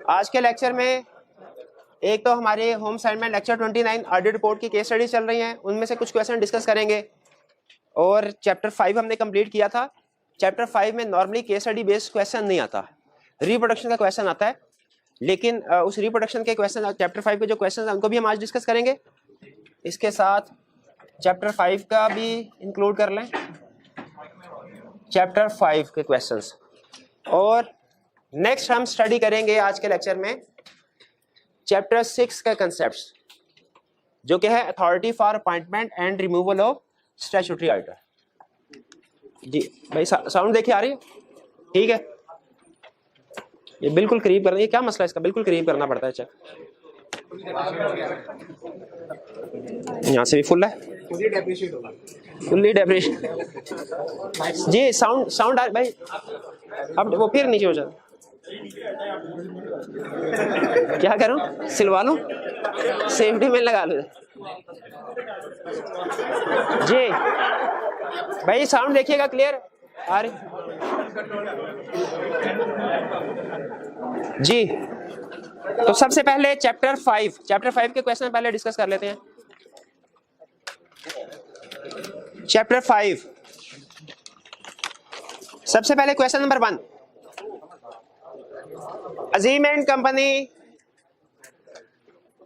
आज के लेक्चर में एक तो हमारे home assignment lecture 29 audit report की केस स्टडी चल रही हैं, उनमें से कुछ क्वेश्चन डिस्कस करेंगे। और चैप्टर 5 हमने कंप्लीट किया था। चैप्टर 5 में normally case study based question नहीं आता, रिप्रोडक्शन का क्वेश्चन आता है, लेकिन उस रिप्रोडक्शन के क्वेश्चन चैप्टर 5 के जो क्वेश्चन हैं उनको भी हम आज डिस्कस करेंगे। इसके साथ चैप्टर 5 का भी इंक्लूड कर लें, चैप्टर 5 के क्वेश्चंस। और नेक्स्ट हम स्टडी करेंगे आज के लेक्चर में चैप्टर 6 के कंसेप्ट्स, जो कि है authority for appointment and removal of statutory order. जी भाई साउंड देखिए आ रही है? ठीक है, ये बिल्कुल करीब करना, ये क्या मसला है इसका? बिल्कुल करीब करना पड़ता है। चेक यहाँ से भी फुल है, फुल्ली डेप्रिशिएट। जी साउंड भाई अब वो फिर नीचे हो जाता। क्या करूं, सिलवा लूं, सेफ्टी में लगा लूं। जी भाई साउंड देखिएगा क्लियर आ रही? जी तो सबसे पहले चैप्टर 5 के क्वेश्चन पहले डिस्कस कर लेते हैं। चैप्टर 5 सबसे पहले question number 1, Azim and company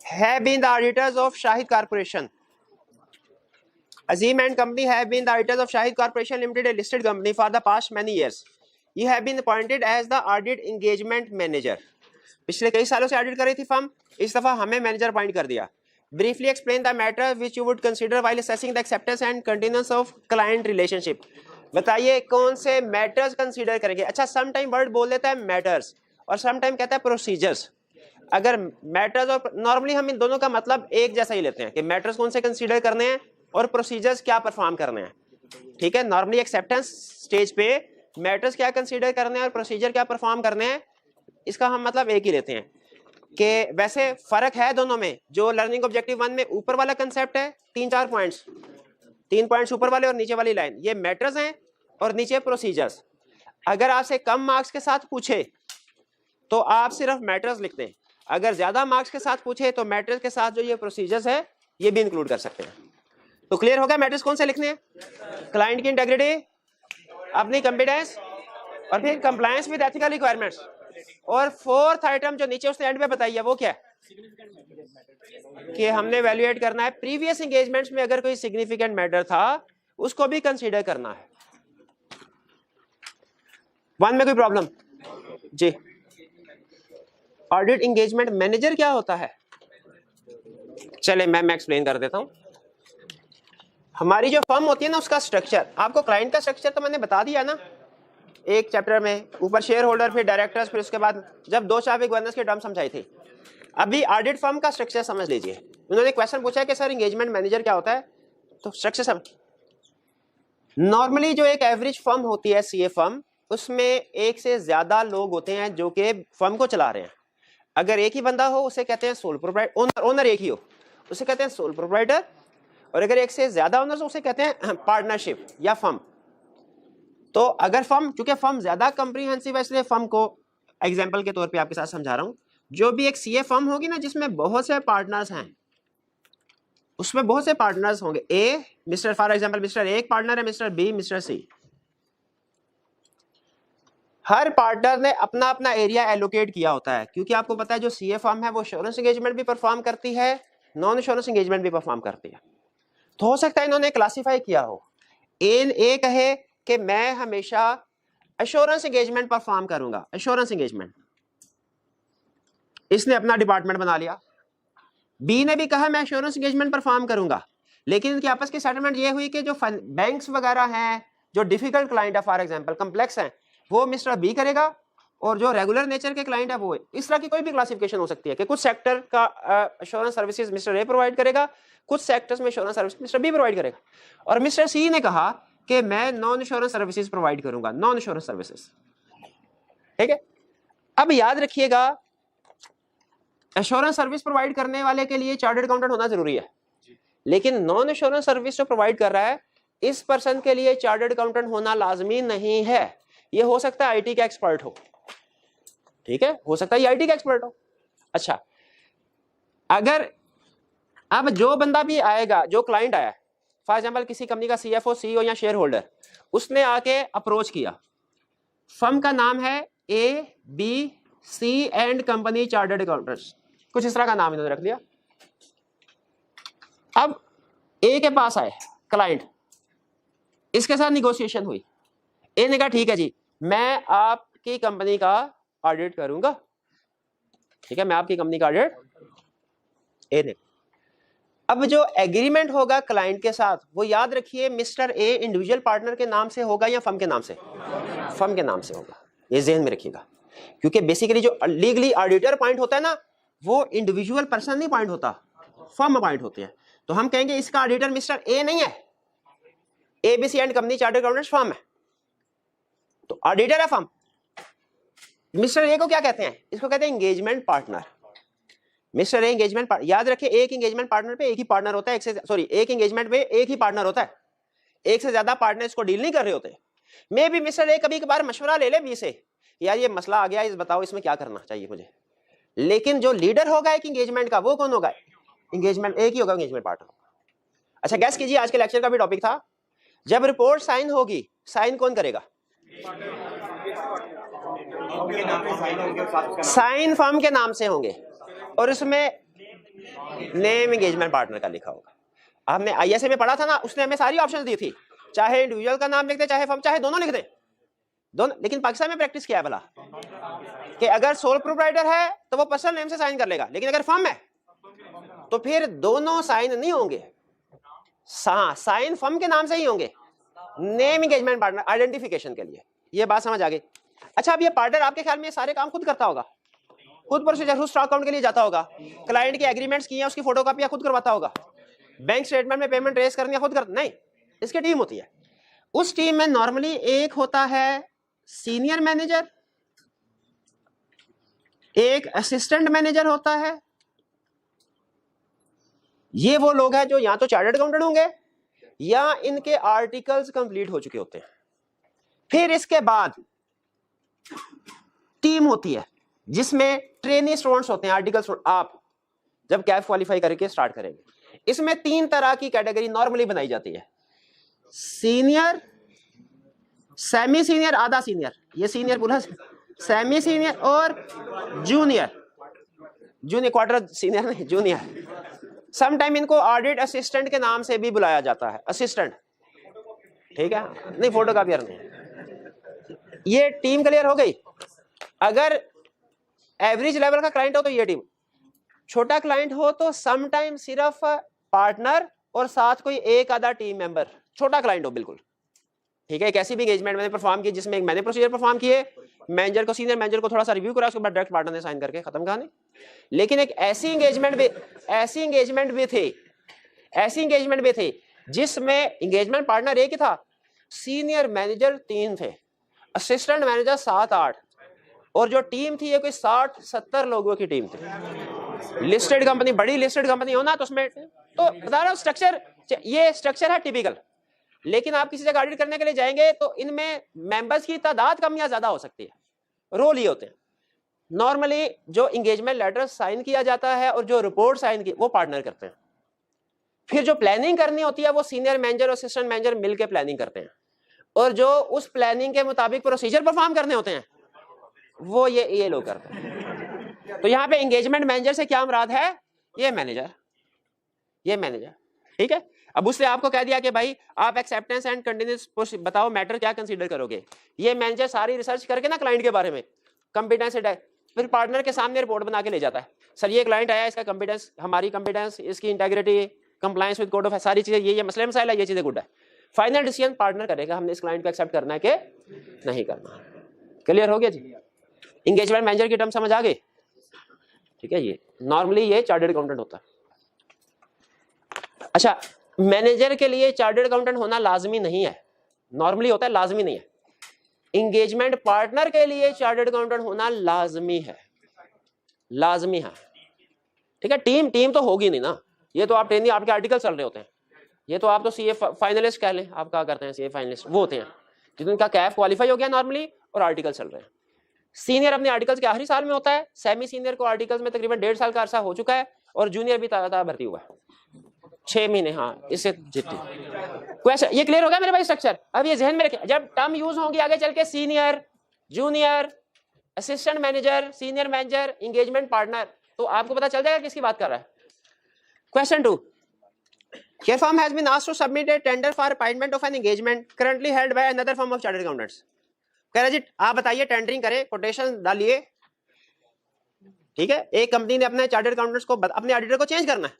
have been the auditors of Shahid Corporation. Azim and company have been the auditors of Shahid Corporation Limited, a listed company, for the past many years. You have been appointed as the audit engagement manager. पिछले कई सालों से audit कर रही थी firm, इस दफा हमें मैनेजर अपॉइंट कर दिया। Briefly explain the matter which you would consider while assessing the acceptance and continuance of client relationship. बताइए कौन से मैटर्स कंसीडर करेंगे। अच्छा, सम टाइम वर्ड बोल देता है मैटर्स और सम टाइम कहता है प्रोसीजर्स। अगर मैटर्स और नॉर्मली हम इन दोनों का मतलब एक जैसा ही लेते हैं कि मैटर्स कौन से कंसीडर करने हैं और प्रोसीजर्स क्या परफॉर्म करने हैं। ठीक है, नॉर्मली एक्सेप्टेंस स्टेज पे मैटर्स क्या कंसीडर करने हैं और प्रोसीजर क्या परफॉर्म करने हैं, इसका हम मतलब एक ही लेते हैं। कि वैसे फर्क है दोनों में। जो लर्निंग ऑब्जेक्टिव 1 में ऊपर वाला कंसेप्ट है, 3-4 पॉइंट्स, 3 पॉइंट्स ऊपर वाले और नीचे वाली लाइन, ये मैटर्स हैं और नीचे प्रोसीजर्स। अगर आपसे कम मार्क्स के साथ पूछे तो आप सिर्फ मैटर्स लिखते हैं, अगर ज्यादा मार्क्स के साथ पूछे तो मैटर्स के साथ जो ये प्रोसीजर्स है ये भी इंक्लूड कर सकते हैं। तो क्लियर हो गया मैटर्स कौन से लिखने हैं? क्लाइंट की इंटेग्रिटी, अपनी कॉम्पिटेंस और फिर कंप्लायंस विद एथिकल रिक्वायरमेंट्स। और फोर्थ आइटम जो नीचे उसने एंड में बताई है वो क्या है कि हमने वैल्यूएट करना है प्रीवियस एंगेजमेंट्स में अगर कोई सिग्निफिकेंट मैटर था उसको भी कंसीडर करना है। 1 में कोई प्रॉब्लम? जी, ऑडिट एंगेजमेंट मैनेजर क्या होता है? चले मैं एक्सप्लेन कर देता हूं। हमारी जो फर्म होती है ना उसका स्ट्रक्चर, आपको क्लाइंट का स्ट्रक्चर तो मैंने बता दिया ना एक चैप्टर में, ऊपर शेयर होल्डर, फिर डायरेक्टर्स, फिर उसके बाद जब 2 चाबी गवर्नेंस की टर्म समझाई थी। अभी ऑडिट फर्म का स्ट्रक्चर समझ लीजिए। उन्होंने क्वेश्चन पूछा है कि सर एंगेजमेंट मैनेजर क्या होता है, तो स्ट्रक्चर समझ। नॉर्मली जो एक एवरेज फर्म होती है सीए फर्म, उसमें एक से ज्यादा लोग होते हैं जो कि फर्म को चला रहे हैं। अगर एक ही बंदा हो उसे कहते हैं सोल प्रोप्राइटर, ओनर एक ही हो उसे कहते हैं सोल प्रोप्राइटर, और अगर एक से ज्यादा ओनर्स उसे कहते हैं पार्टनरशिप या फर्म। तो अगर फर्म, चूंकि फर्म ज्यादा कंप्रीहेंसिव है इसलिए फर्म को एग्जांपल के तौर पे आपके साथ समझा रहा हूं। जो भी एक सीए फर्म होगी ना जिसमें बहुत से पार्टनर्स हैं, उसमें बहुत से पार्टनर्स होंगे। A mister, for example mister A एक पार्टनर है, मिस्टर बी, मिस्टर सी। हर पार्टनर ने अपना अपना एरिया एलोकेट किया होता है, क्योंकि आपको पता है जो सीए फर्म है वो इंश्योरेंस एंगेजमेंट भी परफॉर्म करती है, नॉन इंश्योरेंस एंगेजमेंट भी परफॉर्म करती है। तो हो सकता है इन्होंने क्लासिफाई किया हो, ए कहे कि मैं हमेशा एश्योरेंस एंगेजमेंट परफॉर्म करूंगा, एश्योरेंस एंगेजमेंट, इसने अपना डिपार्टमेंट बना लिया। बी ने भी कहा मैं एश्योरेंस एंगेजमेंट परफॉर्म करूंगा, लेकिन इनकी आपस की सेटलमेंट ये हुई कि जो बैंक्स वगैरह हैं, जो डिफिकल्ट क्लाइंट है, फॉर एग्जांपल कॉम्प्लेक्स हैं, वो मिस्टर बी करेगा, और जो रेगुलर नेचर के क्लाइंट है वो है। इस तरह की कोई भी क्लासिफिकेशन हो सकती है कि कुछ सेक्टर का assurance services mister A provide करेगा, कुछ सेक्टर्स में assurance service mister B provide करेगा, और मिस्टर सी ने कहा कि मैं नॉन इंश्योरेंस सर्विसेज प्रोवाइड करूंगा, नॉन इंश्योरेंस सर्विसेज। ठीक है, अब याद रखिएगा एश्योरेंस सर्विस प्रोवाइड करने वाले के लिए चार्टर्ड अकाउंटेंट होना जरूरी है, लेकिन नॉन इंश्योरेंस सर्विस जो प्रोवाइड कर रहा है इस पर्सन के लिए चार्टर्ड अकाउंटेंट होना लाजमी नहीं है। ये हो सकता है आईटी का एक्सपर्ट हो। ठीक है, हो सकता है ये IT का एक्सपर्ट हो। अच्छा, अगर अब जो बंदा भी आएगा, जो क्लाइंट आया, फॉर एग्जाम्पल किसी कंपनी का CFO, CEO या शेयर होल्डर, उसने आके अप्रोच किया, फर्म का नाम है ABC and company chartered accountants, कुछ इस तरह का नाम इन्होंने रख दिया। अब A के पास आए क्लाइंट, इसके साथ निगोशिएशन हुई, A ने कहा ठीक है जी, मैं आपकी कंपनी का ऑडिट करूंगा, ठीक है, मैं आपकी कंपनी का ऑडिट, A ने। अब जो एग्रीमेंट होगा क्लाइंट के साथ, वो याद रखिए मिस्टर A इंडिविजुअल पार्टनर के नाम से होगा या फर्म के नाम से? फर्म के नाम से होगा, ये ज़हन में रखिएगा, क्योंकि बेसिकली जो लीगली ऑडिटर पॉइंट होता है ना, वो इंडिविजुअल पर्सन नहीं पॉइंट होता, फर्म पॉइंट होते हैं। तो हम कहेंगे इसका ऑडिटर मिस्टर A नहीं है, ABC and company chartered accountants firm है, तो ऑडिटर है फर्म। मिस्टर A को क्या कहते हैं? इसको कहते हैं engagement partner. Mister A engagement, याद रखिए एक एंगेजमेंट पार्टनर पे एक ही पार्टनर होता है, एक एंगेजमेंट पे एक ही पार्टनर होता है, एक से ज्यादा पार्टनर इसको डील नहीं कर रहे होते। मे भी मिस्टर ए कभी कभार मशवरा ले ले बी से, यार ये मसला आ गया, इस बताओ इसमें क्या करना चाहिए मुझे, लेकिन जो लीडर होगा एक एंगेजमेंट का, वो कौन होगा? एंगेजमेंट एक ही होगा, एंगेजमेंट पार्टनर। अच्छा गैस कीजिए, आज के लेक्चर का भी टॉपिक था, जब रिपोर्ट साइन होगी, साइन कौन करेगा? साइन फर्म के नाम से होंगे, और उसमें नेम एंगेजमेंट पार्टनर का लिखा होगा। हमने ISA में पढ़ा था ना, उसने हमें सारी ऑप्शंस दी थी, चाहे इंडिविजुअल का नाम लिख दे, चाहे फर्म, चाहे दोनों लिख दे, दोनों। लेकिन पाकिस्तान में प्रैक्टिस क्या है भला, कि अगर सोल प्रोप्राइटर है तो वो पर्सनल नेम से साइन कर लेगा, लेकिन अगर फर्म है तो फिर दोनों साइन नहीं होंगे, साइन फर्म के नाम से ही होंगे, नेम एंगेजमेंट पार्टनर आइडेंटिफिकेशन के लिए। ये बात समझ आ गई? अच्छा, अब ये पार्टनर आपके ख्याल में सारे काम खुद करता होगा? खुद प्रोसीजर, खुद स्टॉक अकाउंट के लिए जाता होगा, क्लाइंट के एग्रीमेंट्स किए हैं उसकी फोटोकॉपी खुद करवाता होगा, बैंक स्टेटमेंट में पेमेंट रेस करनी है खुद करता? नहीं, इसकी टीम होती है। उस टीम में नॉर्मली एक होता है सीनियर मैनेजर, एक असिस्टेंट मैनेजर होता है। ये वो लोग हैं जो या तो चार्टर्ड अकाउंटेंट होंगे या इनके आर्टिकल्स कंप्लीट हो चुके होते हैं। फिर इसके बाद टीम होती है जिसमें ट्रेनी स्टूडेंट्स होते हैं, आर्टिकल आप जब कैफ क्वालिफाई करके स्टार्ट करेंगे, इसमें 3 तरह की कैटेगरी नॉर्मली बनाई जाती है, सीनियर, सेमी सीनियर, आधा सीनियर, ये सीनियर पूरा, सेमी सीनियर और जूनियर, जूनियर क्वार्टर सीनियर नहीं, जूनियर। समटाइम इनको ऑडिट असिस्टेंट के नाम से भी बुलाया जाता है, असिस्टेंट, ठीक है, नहीं फोटोकॉपियर नहीं। ये टीम क्लियर हो गई। अगर एवरेज लेवल का क्लाइंट हो तो ये टीम, छोटा क्लाइंट हो तो समटाइम सिर्फ पार्टनर और साथ कोई एक आधा टीम मेंबर, छोटा क्लाइंट हो बिल्कुल, ठीक है। एक ऐसी भी एंगेजमेंट मैंने परफॉर्म की जिसमें मैंने प्रोसीजर परफॉर्म किए, मैनेजर को, सीनियर मैनेजर को थोड़ा सा रिव्यू करा, उसके बाद डायरेक्ट पार्टनर ने साइन करके खत्म कहानी। लेकिन एक ऐसी एंगेजमेंट भी थी जिसमें एंगेजमेंट पार्टनर एक ही था, सीनियर मैनेजर 3 थे, असिस्टेंट मैनेजर 7-8, और जो टीम थी ये कोई 60-70 लोगों की टीम थी। लिस्टेड कंपनी, बड़ी लिस्टेड कंपनी हो ना, तो उसमें तो बता रहा हूं स्ट्रक्चर, ये स्ट्रक्चर है टिपिकल। लेकिन आप किसी जगह ऑडिट करने के लिए जाएंगे तो इनमें मेंबर्स की तादाद कम या ज्यादा हो सकती है, रोल ये होते हैं। नॉर्मली जो एंगेजमेंट लेटर साइन किया जाता है और जो रिपोर्ट साइन की वो पार्टनर करते हैं। फिर जो प्लानिंग करनी होती है वो सीनियर मैनेजर और असिस्टेंट मैनेजर मिलकर प्लानिंग करते हैं, और जो उस प्लानिंग के मुताबिक प्रोसीजर परफॉर्म करने होते हैं वो ये लोग करते हैं। तो यहाँ पे एंगेजमेंट मैनेजर से क्या मुराद है? ये मैनेजर, ठीक है। अब उसने आपको कह दिया कि भाई आप एक्सेप्टेंस एंड कंटिन्यूअस बताओ मैटर क्या कंसीडर करोगे। ये मैनेजर सारी रिसर्च करके ना क्लाइंट के बारे में कंपिटेंस, फिर पार्टनर के सामने रिपोर्ट बना के ले जाता है, सर ये क्लाइंट आया, इसका कंपिटेंस, हमारी कंपिटेंस, इसकी integrity, compliance with code of, सारी चीजें, ये मसले मसाइल है, ये चीजें गुड है। फाइनल डिसीजन पार्टनर करेगा, हमने इस क्लाइंट को एक्सेप्ट करना है कि नहीं करना। क्लियर हो गया जी? एंगेजमेंट मैनेजर की टर्म समझ आ गई? ठीक है, ये नॉर्मली ये चार्टर्ड अकाउंटेंट होता है। अच्छा, मैनेजर के लिए चार्टर्ड अकाउंटेंट होना लाजमी नहीं है, नॉर्मली होता है, लाजमी नहीं है। एंगेजमेंट पार्टनर के लिए चार्टर्ड अकाउंटेंट होना लाजमी है, ठीक है। टीम तो होगी नहीं ना, ये तो आप ट्रेनिंग, आपके आर्टिकल चल रहे होते हैं, ये तो आप तो सीए फाइनलिस्ट कह लें, आप क्या करते हैं, सीए फाइनलिस्ट वो होते हैं जिनका कैफ क्वालिफाई हो गया नॉर्मली और आर्टिकल चल रहे हैं। सीनियर अपने आर्टिकल्स के आखिरी साल में होता है, सेमी सीनियर को आर्टिकल्स में तकरीबन 1.5 साल का अरसा हो चुका है, और जूनियर भी ताजा भर्ती हुआ है 6 महीने। हाँ, इससे जितनी क्वेश्चन ये क्लियर हो गया मेरे भाई स्ट्रक्चर। अब ये जहन में रखें, जब टर्म यूज होंगी आगे चल के senior, junior, assistant manager, senior manager, engagement partner, तो आपको पता चल जाएगा किसकी बात कर रहा है। Question 2, your firm has been asked to submit a tender for appointment of an engagement currently held by another firm of chartered accountants। कह रहा जी आप बताइए, टेंडरिंग करें, कोटेशन डालिए, ठीक है। एक कंपनी ने अपने चार्टर्ड अकाउंटेंट्स को अपने ऑडिटर को चेंज करना है,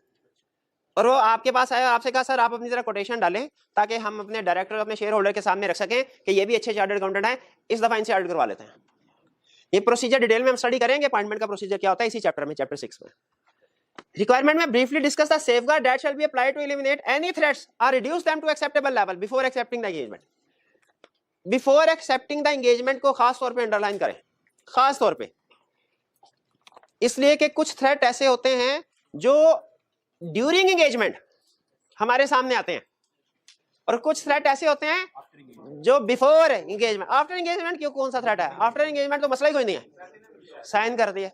और वो आपके पास आया, आपसे कहा सर आप अपनी तरह कोटेशन डालें ताकि हम अपने डायरेक्टर, अपने शेयर होल्डर के सामने रख सकें कि ये भी अच्छे चार्टर्ड अकाउंटेंट हैं, इस दफा इनसे ऑडिट करवा लेते हैं। ये प्रोसीजर डिटेल में हम स्टडी करेंगे, अपॉइंटमेंट का प्रोसीजर क्या होता है इसी चैप्टर में, चैप्टर 6 में। रिक्वायरमेंट में briefly discuss the safeguard that shall be applied to eliminate any threats और reduce them to acceptable level before accepting the engagement. Before accepting the engagement को खास तौर पे अंडरलाइन करें, खास तौर पे इसलिए कि कुछ थ्रेट ऐसे होते हैं जो ड्यूरिंग एंगेजमेंट हमारे सामने आते हैं, और कुछ थ्रेट ऐसे होते हैं जो बिफोर एंगेजमेंट। आफ्टर एंगेजमेंट क्यों, कौन सा थ्रेट है? आफ्टर एंगेजमेंट तो मसला ही कोई नहीं है, साइन कर दिया।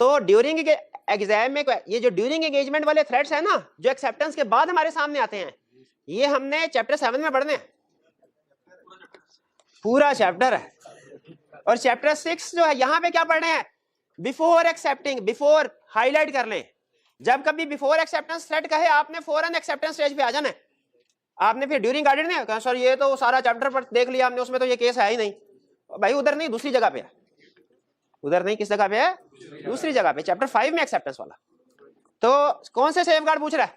तो ड्यूरिंग एग्जाम में ये जो ड्यूरिंग एंगेजमेंट वाले थ्रेट्स है ना, जो एक्सेप्टेंस के बाद हमारे सामने आते हैं, ये हमने चैप्टर 7 में पढ़ने हैं, पूरा चैप्टर है। और चैप्टर 6 जो है यहाँ पे क्या पढ़ रहे हैं, बिफोर एक्सेप्टिंग, बिफोर हाईलाइट कर लें। जब कभी बिफोर एक्सेप्टेंस थ्रेट कहे आपने फौरन एक्सेप्टेंस स्टेज पे आ जाना है। आपने फिर ड्यूरिंग ऑडिट नहीं कहा सर ये तो सारा चैप्टर पर देख लिया हमने, उसमें तो ये केस है ही नहीं। भाई उधर नहीं, दूसरी जगह पे है, उधर नहीं, किस जगह पे है, दूसरी जगह पे, चैप्टर 5 में एक्सेप्टेंस वाला। तो कौन से सेफगार्ड पूछ रहा है,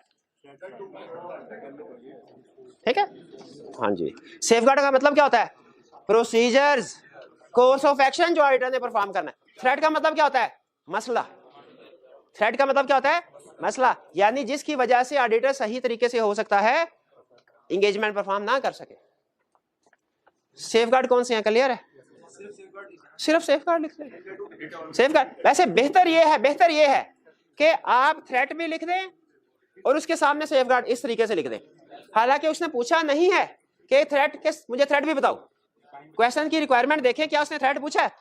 ठीक है। हाँ जी, सेफगार्ड का मतलब क्या होता है, प्रोसीजर्स, कोर्स ऑफ एक्शन जो ऑडिटर ने परफॉर्म करना है। थ्रेट का मतलब क्या होता है, मसला। थ्रेट का मतलब क्या होता है, मसला, यानी जिसकी वजह से ऑडिटर सही तरीके से हो सकता है एंगेजमेंट परफॉर्म ना कर सके। सेफगार्ड कौन से हैं, क्लियर है? सिर्फ सेफगार्ड लिख लें, सेफगार्ड। वैसे बेहतर ये है कि आप थ्रेट भी लिख दें और उसके सामने सेफगार्ड इस तरीके से लिख दें। हालांकि उसने पूछा नहीं है कि थ्रेट के, मुझे थ्रेट भी बताओ। क्वेश्चन की रिक्वायरमेंट देखें, क्या उसने थ्रेट पूछा है?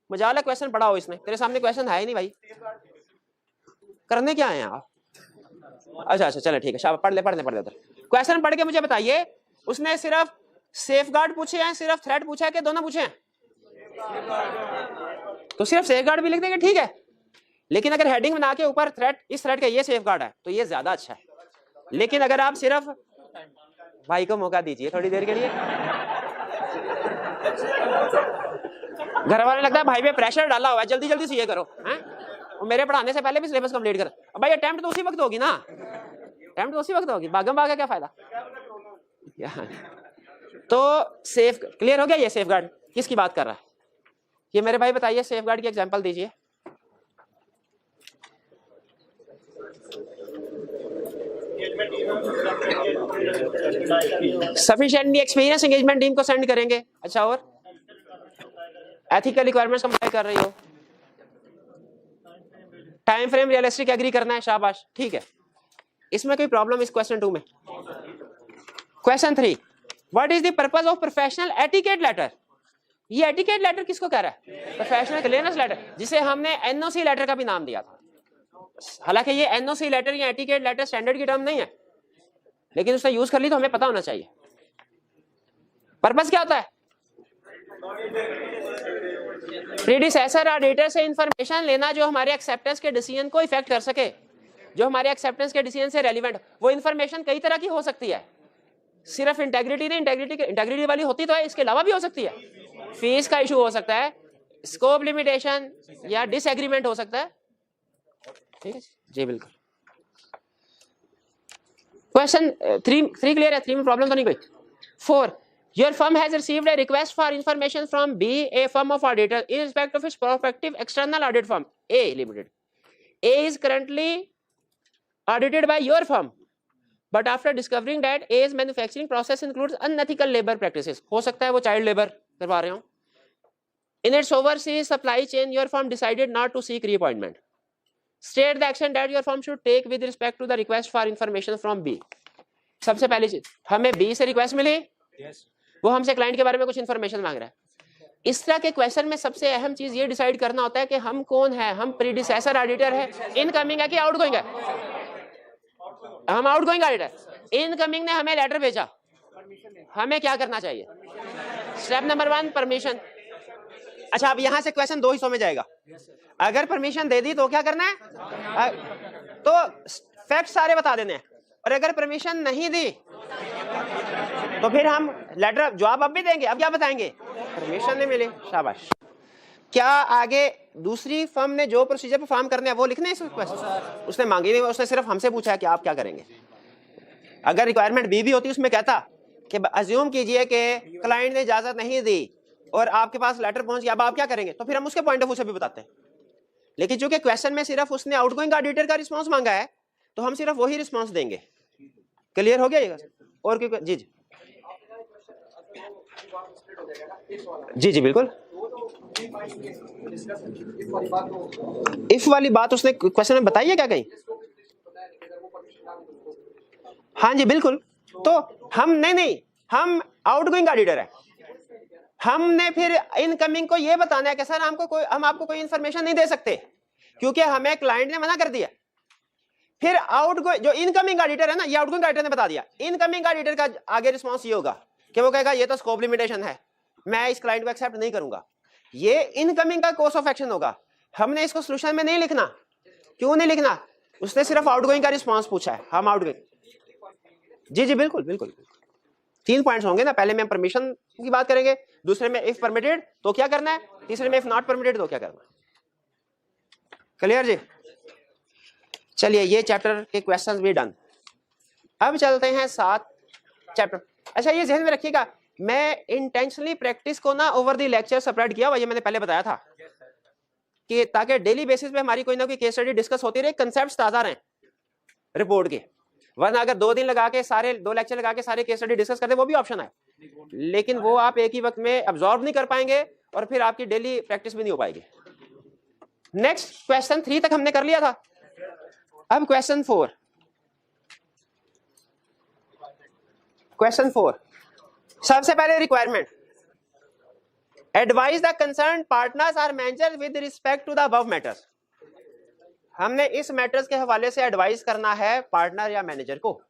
मजाल क्वेश्चन पढ़ा हो इसने, तेरे सामने क्वेश्चन है ही नहीं भाई, करने क्या है आप? अच्छा चलो ठीक है, पढ़ ले उधर। क्वेश्चन पढ़ के मुझे बताइए, उसने सिर्फ सेफगार्ड पूछे हैं, सिर्फ थ्रेट पूछा है कि दोनों पूछे हैं? तो सिर्फ सेफगार्ड भी लिख देंगे, ठीक है। लेकिन अगर हेडिंग बना के ऊपर थ्रेट, इस थ्रेट का ये सेफगार्ड है, तो ये ज्यादा अच्छा है। लेकिन अगर आप सिर्फ, भाई को मौका दीजिए थोड़ी देर के लिए, घर वाले लगता है भाई पे प्रेशर डाला हुआ है, जल्दी जल्दी से ये करो हैं, और मेरे पढ़ाने से पहले भी सिलेबस कंप्लीट कर। अब भाई अटेम्प्ट तो उसी वक्त होगी ना, अटेम्प्ट तो उसी वक्त होगी, भागम भागा क्या फायदा। तो सेफ क्लियर हो गया, ये सेफगार्ड किसकी बात कर रहा है, ये मेरे भाई बताइए, सेफगार्ड की एग्जांपल दीजिए। सफिशिएंटली एक्सपीरियंस एंगेजमेंट टीम को सेंड करेंगे। अच्छा, और एथिकल रिक्वायरमेंट्स कंप्लाई कर रही हो, टाइम फ्रेम रियलिस्टिक एग्री करना है, शाबाश, ठीक है। इसमें कोई प्रॉब्लम इस क्वेश्चन 2 में? Question 3, what is the purpose of professional etiquette letter? ये एटिकेट लेटर किसको कह रहा है? प्रोफेशनल क्लियरेंस लेटर, जिसे हमने एनओसी लेटर का भी नाम दिया था। हालांकि ये एनओसी लेटर या एटिकेट लेटर स्टैंडर्ड की टर्म नहीं है, लेकिन उसने यूज कर ली तो हमें पता होना चाहिए। पर्पस क्या होता है? प्रीडिसेसर ऑडिटर से इंफॉर्मेशन लेना जो हमारे एक्सेप्टेंस के डिसीजन को इफेक्ट कर सके, जो हमारे एक्सेप्टेंस के डिसीजन से रेलिवेंट। वो इंफॉर्मेशन कई तरह की हो सकती है, सिर्फ इंटेग्रिटी नहीं, इंटेग्रिटी वाली होती तो है, इसके अलावा भी हो सकती है। फीस का इशू हो सकता है, स्कोप लिमिटेशन या डिसएग्रीमेंट हो सकता है, ठीक है जी, बिल्कुल। क्वेश्चन 3 क्लियर है? 3 में प्रॉब्लम तो नहीं कोई? 4, your firm has received a request for information from B, a firm of auditor, in respect of its prospective external audit firm A Limited. A is currently audited by your firm, but after discovering that A's manufacturing process includes unethical labor practices, हो सकता है वो child labor करवा रहे हो, in its overseas supply chain your firm decided not to seek reappointment. State the action that your firm should take with respect to the request for information from B. सबसे पहली चीज, हमें B से request मिली, वो हमसे client के बारे में कुछ इंफॉर्मेशन मांग रहा है। इस तरह के क्वेश्चन में सबसे अहम चीज ये डिसाइड करना होता है कि हम कौन है, हम प्रीडिसेसर ऑडिटर है, इनकमिंग है कि आउटगोइंग है। हम आउटगोइंग ऑडिटर, इनकमिंग ने हमें लेटर भेजा, हमें क्या करना चाहिए? Step number 1 permission. अच्छा, अब यहां से क्वेश्चन दो हिस्सों में जाएगा। अगर परमिशन दे दी तो क्या करना है? तो फैक्ट सारे बता देने हैं, और अगर परमिशन नहीं दी तो फिर हम लेटर जवाब अब भी देंगे। अब क्या बताएंगे? परमिशन नहीं मिली, शाबाश। क्या आगे दूसरी फर्म ने जो प्रोसीजर परफॉर्म करने हैं वो लिखने हैं? उसने मांगी नहीं, उसने सिर्फ हमसे पूछा है कि आप क्या करेंगे। अगर रिक्वायरमेंट बी भी होती उसमें कहता कि अज्यूम कीजिए कि क्लाइंट ने इजाजत नहीं दी और आपके पास लेटर पहुंच गया, अब आप क्या करेंगे, तो फिर हम उसके पॉइंट ऑफ व्यू से भी बताते हैं। लेकिन चूंकि क्वेश्चन में सिर्फ उसने आउटगोइंग ऑडिटर का रिस्पांस मांगा है तो हम सिर्फ वही रिस्पांस देंगे। क्लियर हो गया ये? और क्यों? जी जी जी जी बिल्कुल। इफ वाली बात उसने क्वेश्चन में बताई है क्या कहीं? हाँ जी बिल्कुल। तो हम नहीं, हम आउटगोइंग ऑडिटर है। हमने फिर इनकमिंग को ये बताना है कि सर हम आपको कोई इंफॉर्मेशन नहीं दे सकते क्योंकि हमें क्लाइंट ने मना कर दिया। फिर आउटगोइंग जो इनकमिंग ऑडिटर है ना, ये आउटगोइंग ऑडिटर ने बता दिया। इनकमिंग ऑडिटर का आगे रिस्पांस ये होगा कि वो कहेगा ये तो स्कोप लिमिटेशन है, मैं इस क्लाइंट को एक्सेप्ट नहीं करूंगा। ये इनकमिंग का कोर्स ऑफ एक्शन होगा। हमने इसको सोल्यूशन में नहीं लिखना। क्यों नहीं लिखना? उसने सिर्फ आउटगोइंग का रिस्पांस पूछा है, हम आउटगोइंग। जी जी बिल्कुल बिल्कुल। 3 पॉइंट्स होंगे ना, पहले में हम परमिशन की बात करेंगे, दूसरे में इफ परमिटेड तो क्या करना है, तीसरे में इफ नॉट परमिटेड तो क्या करना है। क्लियर जी? चलिए, ये चैप्टर के क्वेश्चंस भी डन। अब चलते हैं 7 चैप्टर। अच्छा, ये ध्यान में रखिएगा, मैं इंटेंशनली प्रैक्टिस को ना ओवर द लेक्चर स्प्रेड किया हुआ, ये मैंने पहले बताया था कि ताकि डेली बेसिस पे हमारी कोई ना कोई केस स्टडी डिस्कस होती रहे, कंसेप्ट्स ताजा रहें रिपोर्ट के। वरना अगर 2 दिन लगा के सारे 2 लेक्चर लगा के सारे केस स्टडी डिस्कस करते वो भी ऑप्शन है, लेकिन वो आप एक ही वक्त में अब्सॉर्ब नहीं कर पाएंगे और फिर आपकी डेली प्रैक्टिस भी नहीं हो पाएगी। नेक्स्ट क्वेश्चन 3 तक हमने कर लिया था। अब क्वेश्चन 4। क्वेश्चन 4 सबसे पहले requirement, advise the concern partners are manager with respect to the above matters. हमने इस मैटर्स के हवाले से एडवाइस करना है पार्टनर या मैनेजर को,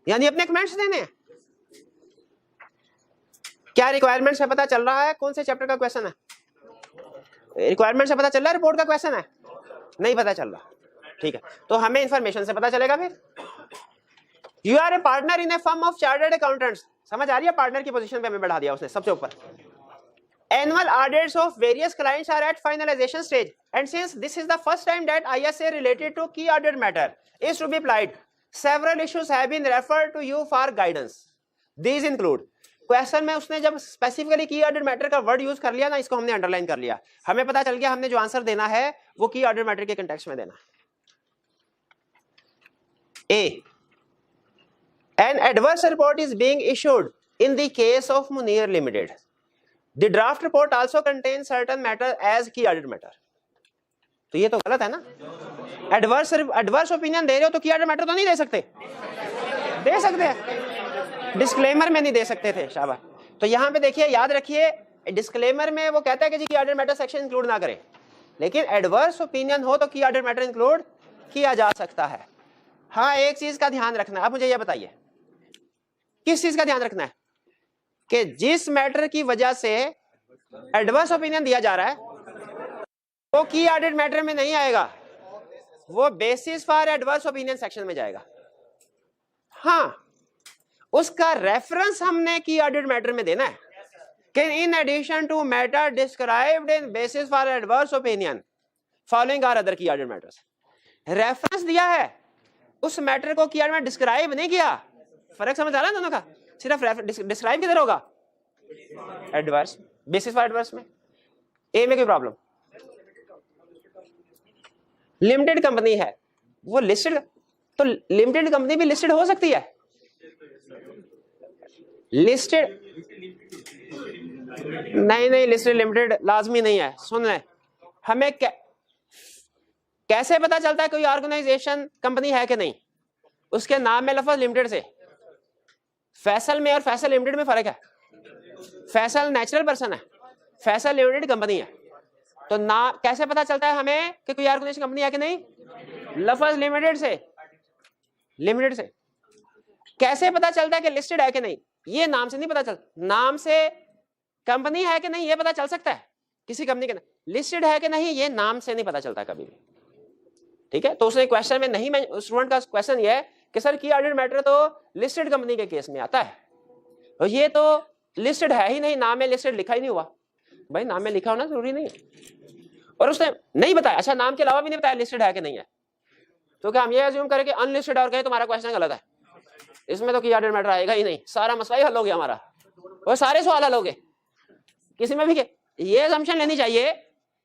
यानी अपने कमेंट्स देने हैं। क्या रिक्वायरमेंट से पता चल रहा है कौन से चैप्टर का क्वेश्चन है? रिक्वायरमेंट से पता चल रहा है रिपोर्ट का क्वेश्चन है? नहीं पता चल रहा, ठीक है, तो हमें इंफॉर्मेशन से पता चलेगा। फिर you are a partner in a firm of chartered accountants. समझ आ रही है? पार्टनर की पोजीशन पे हमें बढ़ा दिया उसने सबसे ऊपर। Annual audits of various clients are at finalization stage, and since this is the first time that ISA related to key audit matter is to be applied, several issues have been referred to you for guidance. These include, question में उसने जब specifically की audit matter का word use कर लिया ना, इसको हमने अंडरलाइन कर लिया, हमें पता चल गया हमने जो आंसर देना है वो की ऑडिट मैटर के कंटेक्स्ट में देना। ए, an adverse report is being issued in the case of Munir Limited. The draft report also contains certain matter as key audit matter. तो ये तो गलत है ना? एडवर्स ओपिनियन दे रहे हो तो की ऑडिट मैटर तो नहीं दे सकते? दे सकते हैं, डिस्क्लेमर में नहीं दे सकते थे। शाबाश। तो यहाँ पे देखिए, याद रखिए, डिस्क्लेमर में वो कहता है कि जी की ऑडिट मैटर सेक्शन इंक्लूड ना करें, लेकिन एडवर्स ओपिनियन हो तो की ऑडिट मैटर इंक्लूड किया जा सकता है। हाँ, एक चीज का ध्यान रखना। आप मुझे ये बताइए, किस चीज का ध्यान रखना है? कि जिस मैटर की वजह से एडवर्स ओपिनियन दिया जा रहा है वो की ऑडिट मैटर में नहीं आएगा, वो basis for adverse opinion section में जाएगा। हाँ, उसका रेफरेंस हमने की ऑडिट मैटर में देना है कि in addition to matter described in basis for adverse opinion following are other key audit matters. Reference दिया है, उस मैटर को की ऑडिट में डिस्क्राइब नहीं किया। फर्क समझ आ रहा है दोनों का? सिर्फ डिस्क्राइब किधर होगा? एडवर्स, बेसिस फॉर एडवर्स में। ए में कोई प्रॉब्लम? लिमिटेड कंपनी है वो लिस्टेड, तो लिमिटेड कंपनी भी लिस्टेड हो सकती है। लिस्टेड नहीं, लिस्टेड लिमिटेड लाजमी नहीं है। सुन रहे, हमें कैसे पता चलता है कोई ऑर्गेनाइजेशन कंपनी है कि नहीं? उसके नाम में लफ्ज लिमिटेड से। फैसल में और फैसल लिमिटेड में फर्क है। फैसल नेचुरल पर्सन है, फैसल लिमिटेड कंपनी है, तो ना कैसे पता चलता है हमें कि कोई एयर कंडीशन कंपनी है कि नहीं? लफ्ज लिमिटेड से, लिमिटेड से। कैसे पता चलता है कि लिस्टेड है कि नहीं? ये नाम से नहीं पता चलता, नाम से कंपनी है कि नहीं ये पता चल सकता है किसी कंपनी के, लिस्टेड है कि नहीं ये नाम से नहीं पता चलता कभी भी, ठीक है। तो उसने क्वेश्चन में नहीं, स्टूडेंट का क्वेश्चन ये है कि सर की ऑडिट मैटर तो लिस्टेड कंपनी के केस में आता है, और ये तो लिस्टेड है ही नहीं, नाम में लिस्टेड लिखा ही नहीं हुआ। भाई नाम में लिखा होना जरूरी नहीं है, और उसने नहीं बताया, अच्छा नाम के अलावा भी नहीं बताया लिस्टेड है कि नहीं है, तो क्या हम ये अज्यूम करें कि अनलिस्टेड और कहें तुम्हारा क्वेश्चन गलत है? इसमें तो की ऑडिट मैटर आएगा ही नहीं, सारा मसला ही हल हो गया हमारा, और सारे सवाल हल हो गए किसी में भी। ये असम्पशन लेनी चाहिए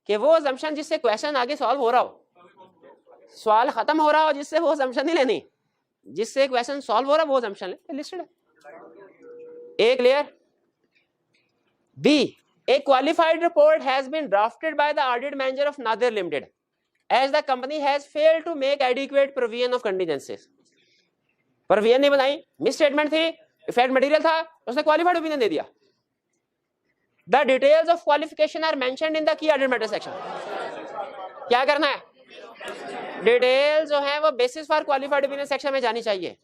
कि वो असम्पशन जिससे क्वेश्चन आगे सॉल्व हो रहा हो, सवाल खत्म हो रहा हो, जिससे वो असम्पशन नहीं लेनी, जिससे क्वेश्चन सॉल्व हो रहा है वो असम्पशन ले, लिस्टेड है। A clear? B, a qualified report has been drafted by the audit manager of Nadir Limited as the company has failed to make adequate provision of contingencies. provision नहीं बनाई, miss statement थी, effect material था, उसने qualified opinion दे दिया। The details of qualification are mentioned in the key audit matter section. क्या करना है? Detail जो है वो basis for qualified opinion section में जानी चाहिए।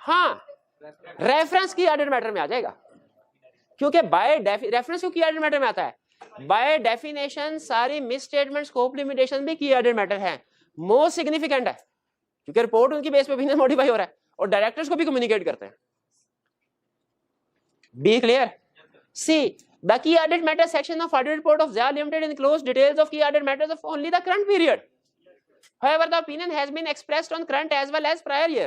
हाँ, रेफरेंस की ऑडिट मैटर में आ जाएगा, क्योंकि बाय रेफरेंस क्यों की ऑडिट मैटर में आता है? बाय डेफिनेशन सारी मिस स्टेटमेंट, स्कोप लिमिटेशन भी की ऑडिट मैटर है, मोस्ट सिग्निफिकेंट है, क्योंकि रिपोर्ट उनकी बेस पे ओपिनियन मॉडिफाई हो रहा है और डायरेक्टर्स को भी कम्युनिकेट करते हैं। B clear? C, the key audit matter section of audit report of Zia Limited encloses details of key audit matters of only the current period. However, the opinion has been expressed on current as well as prior year.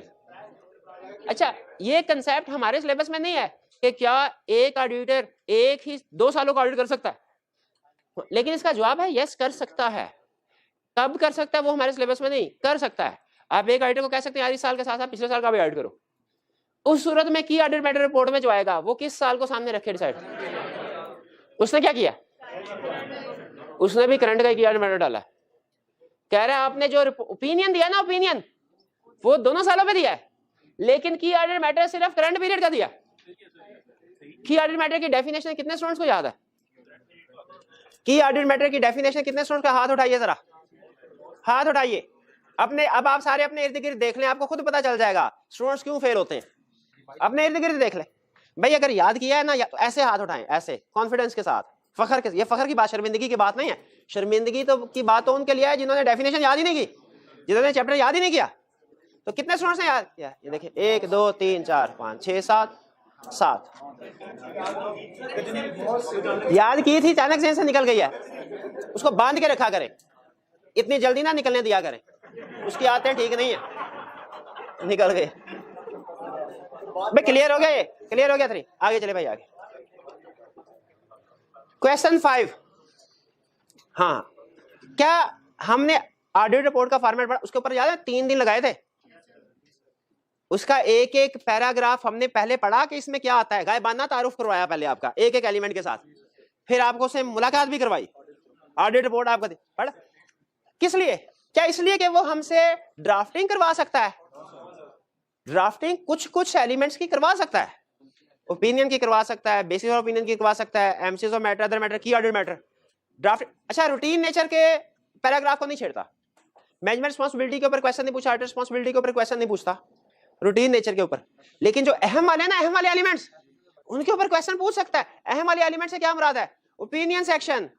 अच्छा, ये concept हमारे syllabus में नहीं है कि क्या एक auditor एक ही 2 सालों का ऑडिट कर सकता है, लेकिन इसका जवाब है यस कर सकता है। कब कर सकता है वो हमारे सिलेबस में नहीं, कर सकता है। आप एक ऑडिटर को कह सकते हैं यार इस साल के साथ साथ पिछले साल का भी ऑडिट करो, उस सूरत में की ऑडिट मैटर रिपोर्ट में जो आएगा वो किस साल को सामने रखे डिसाइड। उसने क्या किया? उसने भी करंट का की ऑडिट मैटर डाला, कह रहा है आपने जो ओपिनियन दिया ना, ओपिनियन वो दोनों सालों पे दिया है, लेकिन की ऑडिट मैटर सिर्फ करंट पीरियड का दिया। की ऑडिट मैटर की डेफिनेशन कितने स्टूडेंट्स को याद है? की ऑडिट मैटर की डेफिनेशन कितने स्टूडेंट्स का हाथ उठाइए, जरा हाथ उठाइए अपने। अब आप सारे अपने इर्द गिर्द देख लें, आपको खुद पता चल जाएगा स्टूडेंट्स क्यों फेल होते हैं। अपने इर्द गिर्द देख लें भाई, अगर याद किया है ना तो ऐसे हाथ उठाएं, ऐसे कॉन्फिडेंस के साथ, फखर के। ये फखर की बात, शर्मिंदगी की बात नहीं है। शर्मिंदगी तो की बात तो उनके लिए है जिन्होंने डेफिनेशन याद ही नहीं की, जिन्होंने चैप्टर याद ही नहीं किया। तो कितने स्टूडेंट्स ने याद किया? ये देखिए 1 2 3 4 5 6 7 7 याद की थी, अचानक से निकल गई है। उसको बांध के रखा करें, इतनी जल्दी ना निकलने दिया करें, उसकी आदतें ठीक नहीं है। निकल गए भाई, क्लियर हो गया? ये क्लियर हो गया 3। आगे चले भाई, आगे क्वेश्चन 5। हाँ, क्या हमने ऑडिट रिपोर्ट का फॉर्मेट पढ़ा? उसके ऊपर याद है 3 दिन लगाए थे, उसका एक एक पैराग्राफ हमने पहले पढ़ा कि इसमें क्या आता है, गायबाना तारुफ करवाया पहले आपका एक एक एलिमेंट के साथ, फिर आपको उससे मुलाकात भी करवाई, ऑडिट रिपोर्ट आपका पढ़ा। किस लिए? क्या इसलिए कि वो हमसे ड्राफ्टिंग करवा सकता है? ड्राफ्टिंग कुछ एलिमेंट्स की करवा सकता है, ओपिनियन की करवा सकता है, बेसिस ऑफ ओपिनियन की करवा सकता है, MCs of matter, other matter, की ऑडिट मैटर, ड्राफ्ट। अच्छा, रूटीन नेचर के पैराग्राफ को नहीं छेड़ता, मैनेजमेंट रिस्पांसिबिलिटी के ऊपर क्वेश्चन नहीं पूछा, ऑडिट रिस्पांसिबिलिटी के ऊपर क्वेश्चन नहीं पूछता, रूटीन नेचर के ऊपर। लेकिन जो अहम वाले ना, अहम वाले एलिमेंट्स, उनके ऊपर क्वेश्चन पूछ सकता है। अहम वाले एलिमेंट से क्या मुराद है? Opinion section,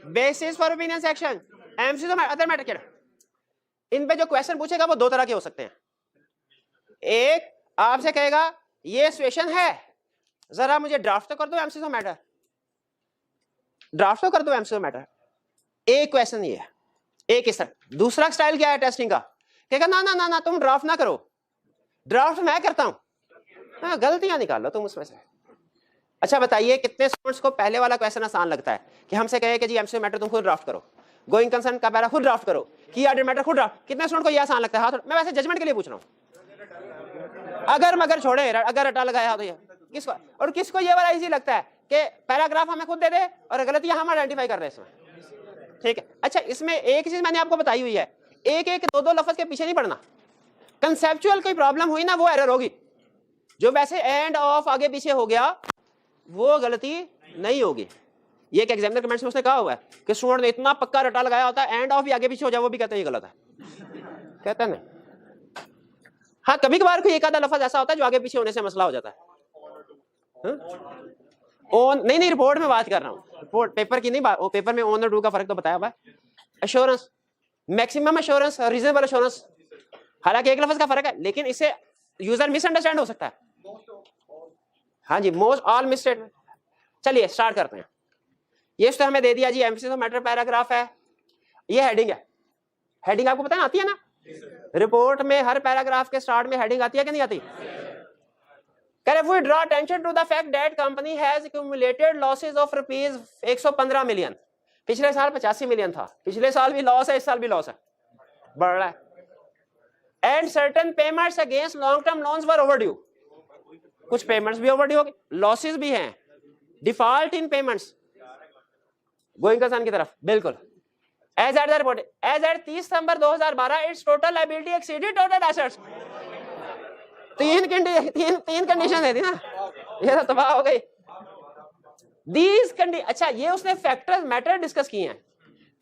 basis for opinion section, MCs of other matter. क्या इन पे जो क्वेश्चन पूछेगा वो 2 तरह के हो सकते हैं। एक आपसे कहेगा ये सिचुएशन है, जरा मुझे ड्राफ्ट तो कर दो एमसीज ऑफ मैटर, ड्राफ्ट तो कर दो एमसीज ऑफ मैटर। एक क्वेश्चन ये है, एक इस तरह। दूसरा स्टाइल क्या है टेस्टिंग का? कहेगा ना ना ना ना तुम ड्राफ्ट ना करो, ड्राफ्ट मैं करता हूं, हाँ गलतियां निकाल लो तुम उसमें से। अच्छा बताइए कितने स्टूडेंट्स को पहले वाला क्वेश्चन आसान लगता है कि हमसे कहे कि जी एमसीज मैटर तुम खुद ड्राफ्ट करो, गोइंग कंसर्न का पैरा खुद ड्राफ्ट करो, की ऑडिट मैटर खुद ड्राफ्ट। कितने स्टूडेंट को ये आसान लगता है? हाथ। मैं वैसे जजमेंट के लिए पूछ रहा हूं, अगर मगर छोड़े, अगर रटा लगाया तो ये किसको, और किसको ये वाला इजी लगता है कि पैराग्राफ हमें खुद दे दे और गलतियां हम आइडेंटिफाई कर रहे हैं इसमें, ठीक है। अच्छा, इसमें एक चीज मैंने आपको बताई हुई है, एक एक 2 लफ्ज के पीछे नहीं पड़ना। कंसेप्चुअल कोई प्रॉब्लम हुई ना वो एरर होगी, जो वैसे एंड ऑफ आगे पीछे हो गया वो गलती नहीं होगी, ये एक एग्जामिनर कमेंट्स में उसने कहा हुआ है कि स्टूडेंट ने इतना पक्का रटा लगाया होता है, एंड ऑफ भी आगे पीछे हो जाए वो भी कहते हैं ये गलत है, कहता है ना। हाँ कभी कभार कोई एक आधा लफ्ज ऐसा होता है जो आगे पीछे होने से मसला हो जाता है। ऑन नहीं, रिपोर्ट में बात कर रहा हूँ, रिपोर्ट पेपर की नहीं बात, वो पेपर में ऑन और डू का फर्क तो बताया हुआ है। Assurance, maximum assurance, reasonable assurance, हालांकि एक लफ्ज का फर्क है लेकिन इससे यूजर मिसअंडरस्टैंड हो सकता है। हाँ जी, मोस्ट ऑल मिसस्टेटमेंट। चलिए स्टार्ट करते हैं। ये तो हमें दे दिया जी, एम्फेसिस ऑफ मैटर पैराग्राफ है, ये हेडिंग है। हेडिंग आपको पता है आती है ना, रिपोर्ट में हर पैराग्राफ के स्टार्ट में हेडिंग आती है कि नहीं आती? If we draw attention to the fact that company has accumulated losses of rupees 115 million, पिछले साल 85 मिलियन था, पिछले साल भी लॉस है, इस साल भी लॉस है, बढ़ रहा है। And certain payments against long-term loans were overdue, कुछ पेमेंट्स भी ओवरड्यू हो गए, लॉसेस भी हैं, default in payments, going concern की तरफ, बिल्कुल। As at the report, as at 30 September 2012, its total liability exceeded total assets। तीन कंडीशन है थी ना, ये तो तबाह हो गई। अच्छा ये उसने फैक्टर्स मैटर डिस्कस किए हैं,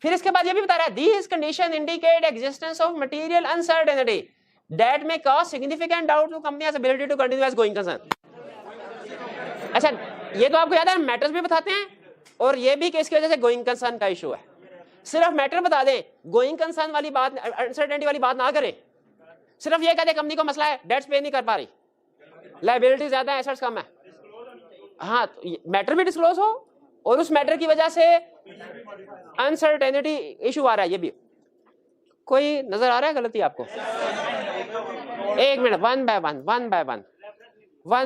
फिर इसके बाद ये भी बता रहा है these conditions indicate existence of material uncertainty that may cause significant doubt to company's ability to continue as going concern। अच्छा ये तो आपको याद है, मैटर्स भी बताते हैं और ये भी कि इसकी वजह से गोइंग कंसर्न का इशू है। सिर्फ मैटर बता दें, गोइंग कंसर्न वाली बात, अनसर्टेनिटी वाली बात ना करें, सिर्फ ये कहते कंपनी को मसला है, डेट्स पे नहीं कर पा रही, लायबिलिटी ज्यादा है, एसेट्स कम है। हाँ तो मैटर भी डिस्क्लोज हो और उस मैटर की वजह से अनसर्टेनिटी इशू आ रहा है, ये भी। कोई नजर आ रहा है गलती आपको? एक मिनट, वन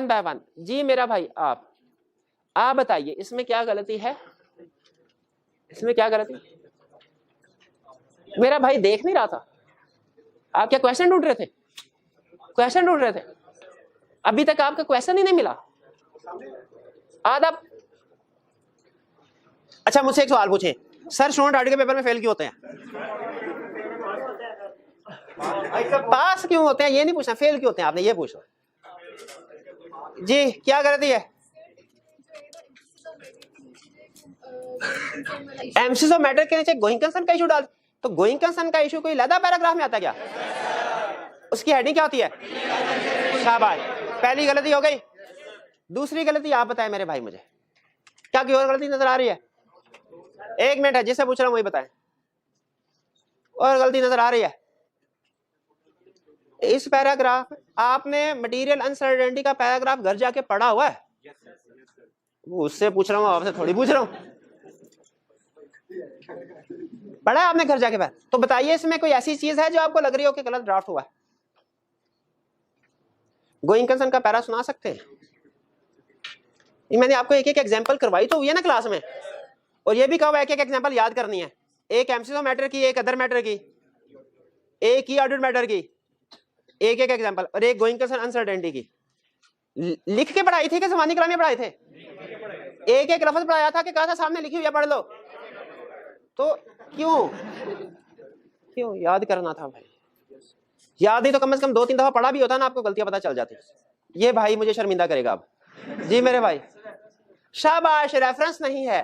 बाय वन। जी मेरा भाई आप बताइए इसमें क्या गलती है, इसमें क्या गलती? मेरा भाई देख नहीं रहा था, आप क्या क्वेश्चन ढूंढ रहे थे? क्वेश्चन ढूंढ रहे थे, अभी तक आपका क्वेश्चन ही नहीं मिला आधा। अच्छा मुझसे एक सवाल पूछे, सर स्टूडेंट आर्टिकल पेपर में फेल क्यों होते हैं? पास क्यों होते हैं ये नहीं पूछना, फेल क्यों होते हैं आपने ये पूछना। जी क्या गलती है? एम्फेसिस ऑफ मैटर के नीचे गोइंग कंसर्न का इशू डाल, तो गोइंग कंसर्न का इशू कोई अलग पैराग्राफ में आता क्या? उसकी हेडिंग क्या होती है? शाबाश, पहली गलती हो गई। दूसरी गलती आप बताएं मेरे भाई मुझे, क्या कोई और गलती नजर आ रही है? एक मिनट है, जिससे पूछ रहा हूं वही बताएं, और गलती नजर आ रही है? इस पैराग्राफ आपने मटेरियल अनसर्टेनिटी का पैराग्राफ घर जाके पढ़ा हुआ है? उससे पूछ रहा हूं, आपसे थोड़ी पूछ रहा हूं। पढ़ा है आपने घर जाके बात? तो बताइए इसमें कोई ऐसी चीज है जो आपको लग रही हो कि गलत ड्राफ्ट हुआ है? गोइंग कंसर्न का पैरा सुना सकते हैं? मैंने आपको एक एक एग्जांपल करवाई तो हुई है ना क्लास में, और ये भी कहा एक एक एग्जांपल याद करनी है, एक एमसीक्यू मैटर की, एक अदर मैटर की, एक की ऑडिट मैटर की, एक एक एग्जांपल, और एक गोइंग कंसर्न अनसर्टेनिटी की। लिख के पढ़ाई थी कि ज़बानी कलाम में पढ़ाए थे? एक एक लफ्ज पढ़ाया था कि कहा था सामने लिखी हुई है पढ़ लो? तो क्यों याद करना था भाई? याद ही तो कम से कम 2-3 दफा पढ़ा भी होता ना, आपको गलतियां पता चल जाती। ये भाई मुझे शर्मिंदा करेगा अब। जी मेरे भाई शाबाश, रेफरेंस नहीं है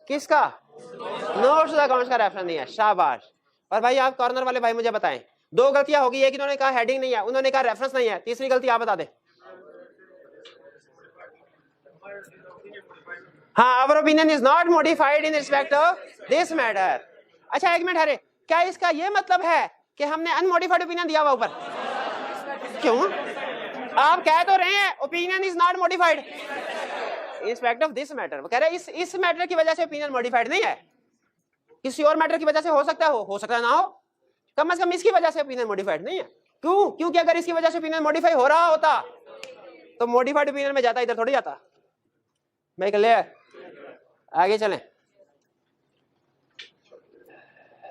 किसका? नोट्स अकाउंट्स का रेफरेंस नहीं है, शाबाश। और भाई आप कॉर्नर वाले भाई मुझे बताएं, 2 गलतियां होगी, एक इन्होंने कहा हेडिंग नहीं है, उन्होंने कहा रेफरेंस नहीं है, तीसरी गलती आप बता दें। हाँ, our opinion is not modified in respect of this matter। अच्छा एक मिनट, अरे क्या इसका ये मतलब है कि हमने अनमोडिफाइड ओपिनियन दिया हुआ ऊपर? क्यों? आप कह तो रहे हैं opinion is not modified in respect of this matter, कह रहे हैं इस मैटर की वजह से ओपिनियन मॉडिफाइड नहीं है, किसी और मैटर की वजह से हो सकता है ना हो, कम से कम इसकी वजह से ओपिनियन मॉडिफाइड नहीं है। क्यों? क्योंकि अगर इसकी वजह से ओपिनियन मॉडिफाई हो रहा होता तो मॉडिफाइड ओपिनियन में जाता, इधर थोड़ी जाता। मैं क्लियर? आगे चलें।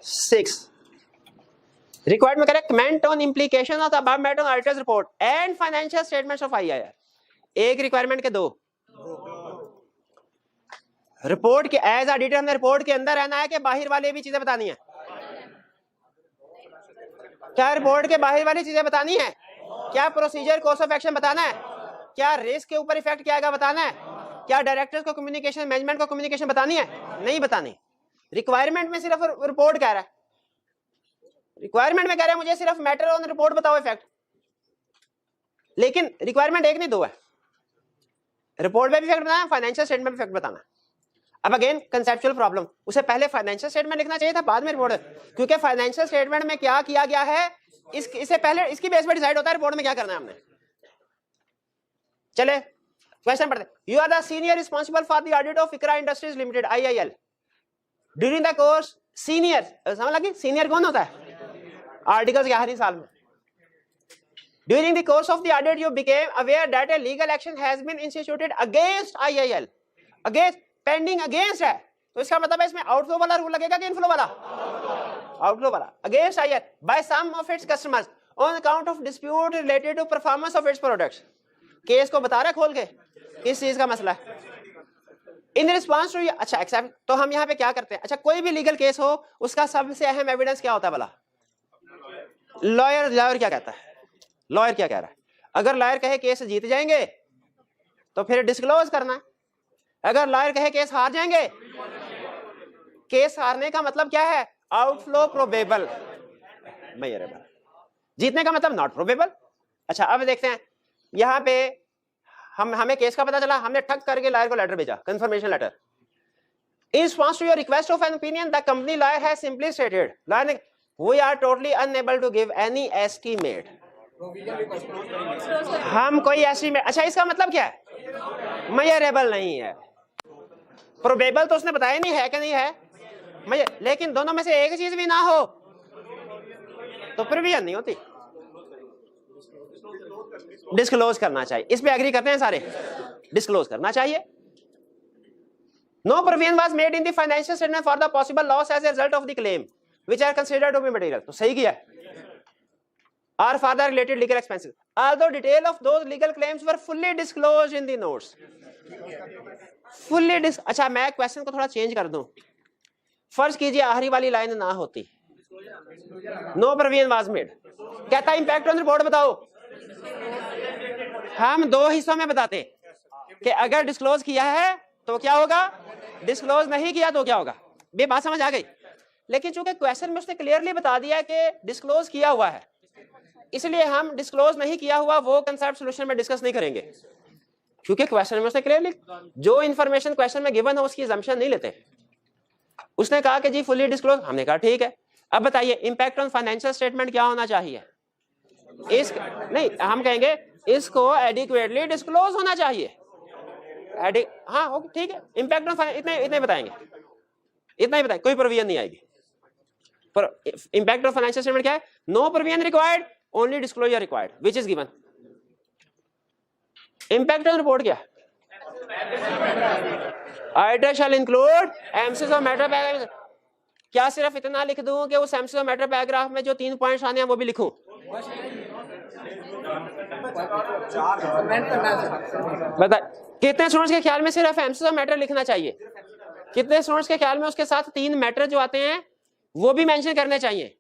6 required में correct comment on implication of the above matter on auditor's report and financial statements of IIR। एक रिक्वायरमेंट के 2 रिपोर्ट के एज ऑडिटर हमने रिपोर्ट के अंदर रहना है कि बाहर वाली भी चीजें बतानी है? क्या रिपोर्ट के बाहर वाली चीजें बतानी है? क्या प्रोसीजर कोर्स ऑफ एक्शन बताना है? क्या रिस्क के ऊपर इफेक्ट क्या आएगा बताना है? क्या डायरेक्टर्स को कम्युनिकेशन, मैनेजमेंट को कम्युनिकेशन बतानी है? नहीं बतानी। रिक्वायरमेंट में सिर्फ रिपोर्ट कह रहा है, रिक्वायरमेंट में कह रहा है मुझे सिर्फ मैटर ऑन रिपोर्ट बताओ इफेक्ट, लेकिन रिक्वायरमेंट एक नहीं दो है, रिपोर्ट में भी इफेक्ट बताना, फाइनेंशियल स्टेटमेंट में इफेक्ट बताना। अब अगेन कंसेप्चुअल प्रॉब्लम, उसे पहले फाइनेंशियल स्टेटमेंट लिखना चाहिए था, बाद में रिपोर्ट, क्योंकि फाइनेंशियल स्टेटमेंट में क्या किया गया है इससे पहले इसकी बेस पर डिसाइड होता है रिपोर्ट में क्या करना है हमने। चले क्वेश्चन पढ़ते। You are the senior responsible for the audit of Ikra industries limited IIL during the course. Senior समझ लगी, सीनियर कौन होता है? आर्टिकल्स के आखिरी साल में। During the course of the audit, you became aware that a legal action has been instituted against IIL. Against, pending against है, तो इसका मतलब है इसमें आउटफ्लो वाला रूल लगेगा कि इनफ्लो वाला? आउटफ्लो वाला। Against IIL by some of its customers on account of dispute related to performance of its products. Case को बता रहा है खोल के किस चीज का मसला है। In response to, अच्छा एक्सेप्ट, तो हम यहाँ पे क्या करते हैं? अच्छा कोई भी लीगल केस हो उसका सबसे अहम एविडेंस क्या होता है भला? लॉयर क्या कहता है? लॉयर क्या कह रहा है? अगर लॉयर कहे केस जीत जाएंगे तो फिर डिस्क्लोज करना है, अगर लॉयर कहे केस हार जाएंगे, केस हारने का मतलब क्या है? आउटफ्लो प्रोबेबल, जीतने का मतलब नॉट प्रोबेबल। अच्छा अब देखते हैं यहां पे हमें केस का पता चला, हमने ठग करके लॉयर को लेटर भेजा, confirmation letter. In response to your request of an opinion the company lawyer has simply stated, lawyer ने, we are totally unable to give any estimate. हम कोई एस्टीमेट, अच्छा इसका मतलब क्या है? मेजरेबल नहीं है। प्रोबेबल तो उसने बताया नहीं है कि नहीं है, लेकिन दोनों में से एक चीज भी ना हो तो प्रोविजन नहीं होती। डिस्क्लोज करना चाहिए, इस पे एग्री करते हैं सारे, डिस्क्लोज करना चाहिए। No provision was made in the financial statement for the possible loss as a result of the claim which are considered to be material, तो सही किया है। Or for the related legal expenses, although detail of those legal claims were fully disclosed in the notes. Fully अच्छा मैं question को थोड़ा change कर दूं, फर्ज कीजिए आखिरी वाली लाइन ना होती, नो प्रोविजन वाज मेड, कहता इंपैक्ट ऑन रिपोर्ट बताओ, हम दो हिस्सों में बताते कि अगर डिस्क्लोज किया है तो क्या होगा, डिस्क्लोज नहीं किया तो क्या होगा। ये बात समझ आ गई? लेकिन चूंकि क्वेश्चन में उसने क्लियरली बता दिया कि डिस्क्लोज किया हुआ है, इसलिए हम डिस्क्लोज नहीं किया हुआ वो कंसेप्ट सॉल्यूशन में डिस्कस नहीं करेंगे, क्योंकि क्वेश्चन में उसने क्लियरली जो इंफॉर्मेशन क्वेश्चन में गिवन हो उसकी असम्पशन नहीं लेते। उसने कहा कि जी फुली डिस्क्लोज, हमने कहा ठीक है। अब बताइए इंपैक्ट ऑन फाइनेंशियल स्टेटमेंट क्या होना चाहिए? इस नहीं, हम कहेंगे इसको एडिक्वेटली डिस्क्लोज होना चाहिए। हाँ ओके ठीक है, इंपैक्ट ऑन इतने बताएंगे, इतना ही बताएंगे, कोई प्रोविजन नहीं आएगी। पर इंपैक्ट ऑफ फाइनेंशियल स्टेटमेंट क्या है? No provision required, only disclosure required which is given. Impact on report क्या? Auditor shall include emphasis of matter paragraph. क्या सिर्फ इतना लिख दूं कि उस emphasis of matter paragraph में जो 3 पॉइंट्स आने हैं वो भी लिखूं? बता कितने स्टूडेंट्स के ख्याल में सिर्फ emphasis of matter लिखना चाहिए? कितने स्टूडेंट्स के ख्याल में उसके साथ 3 मैटर जो आते हैं वो भी मेंशन करने चाहिए?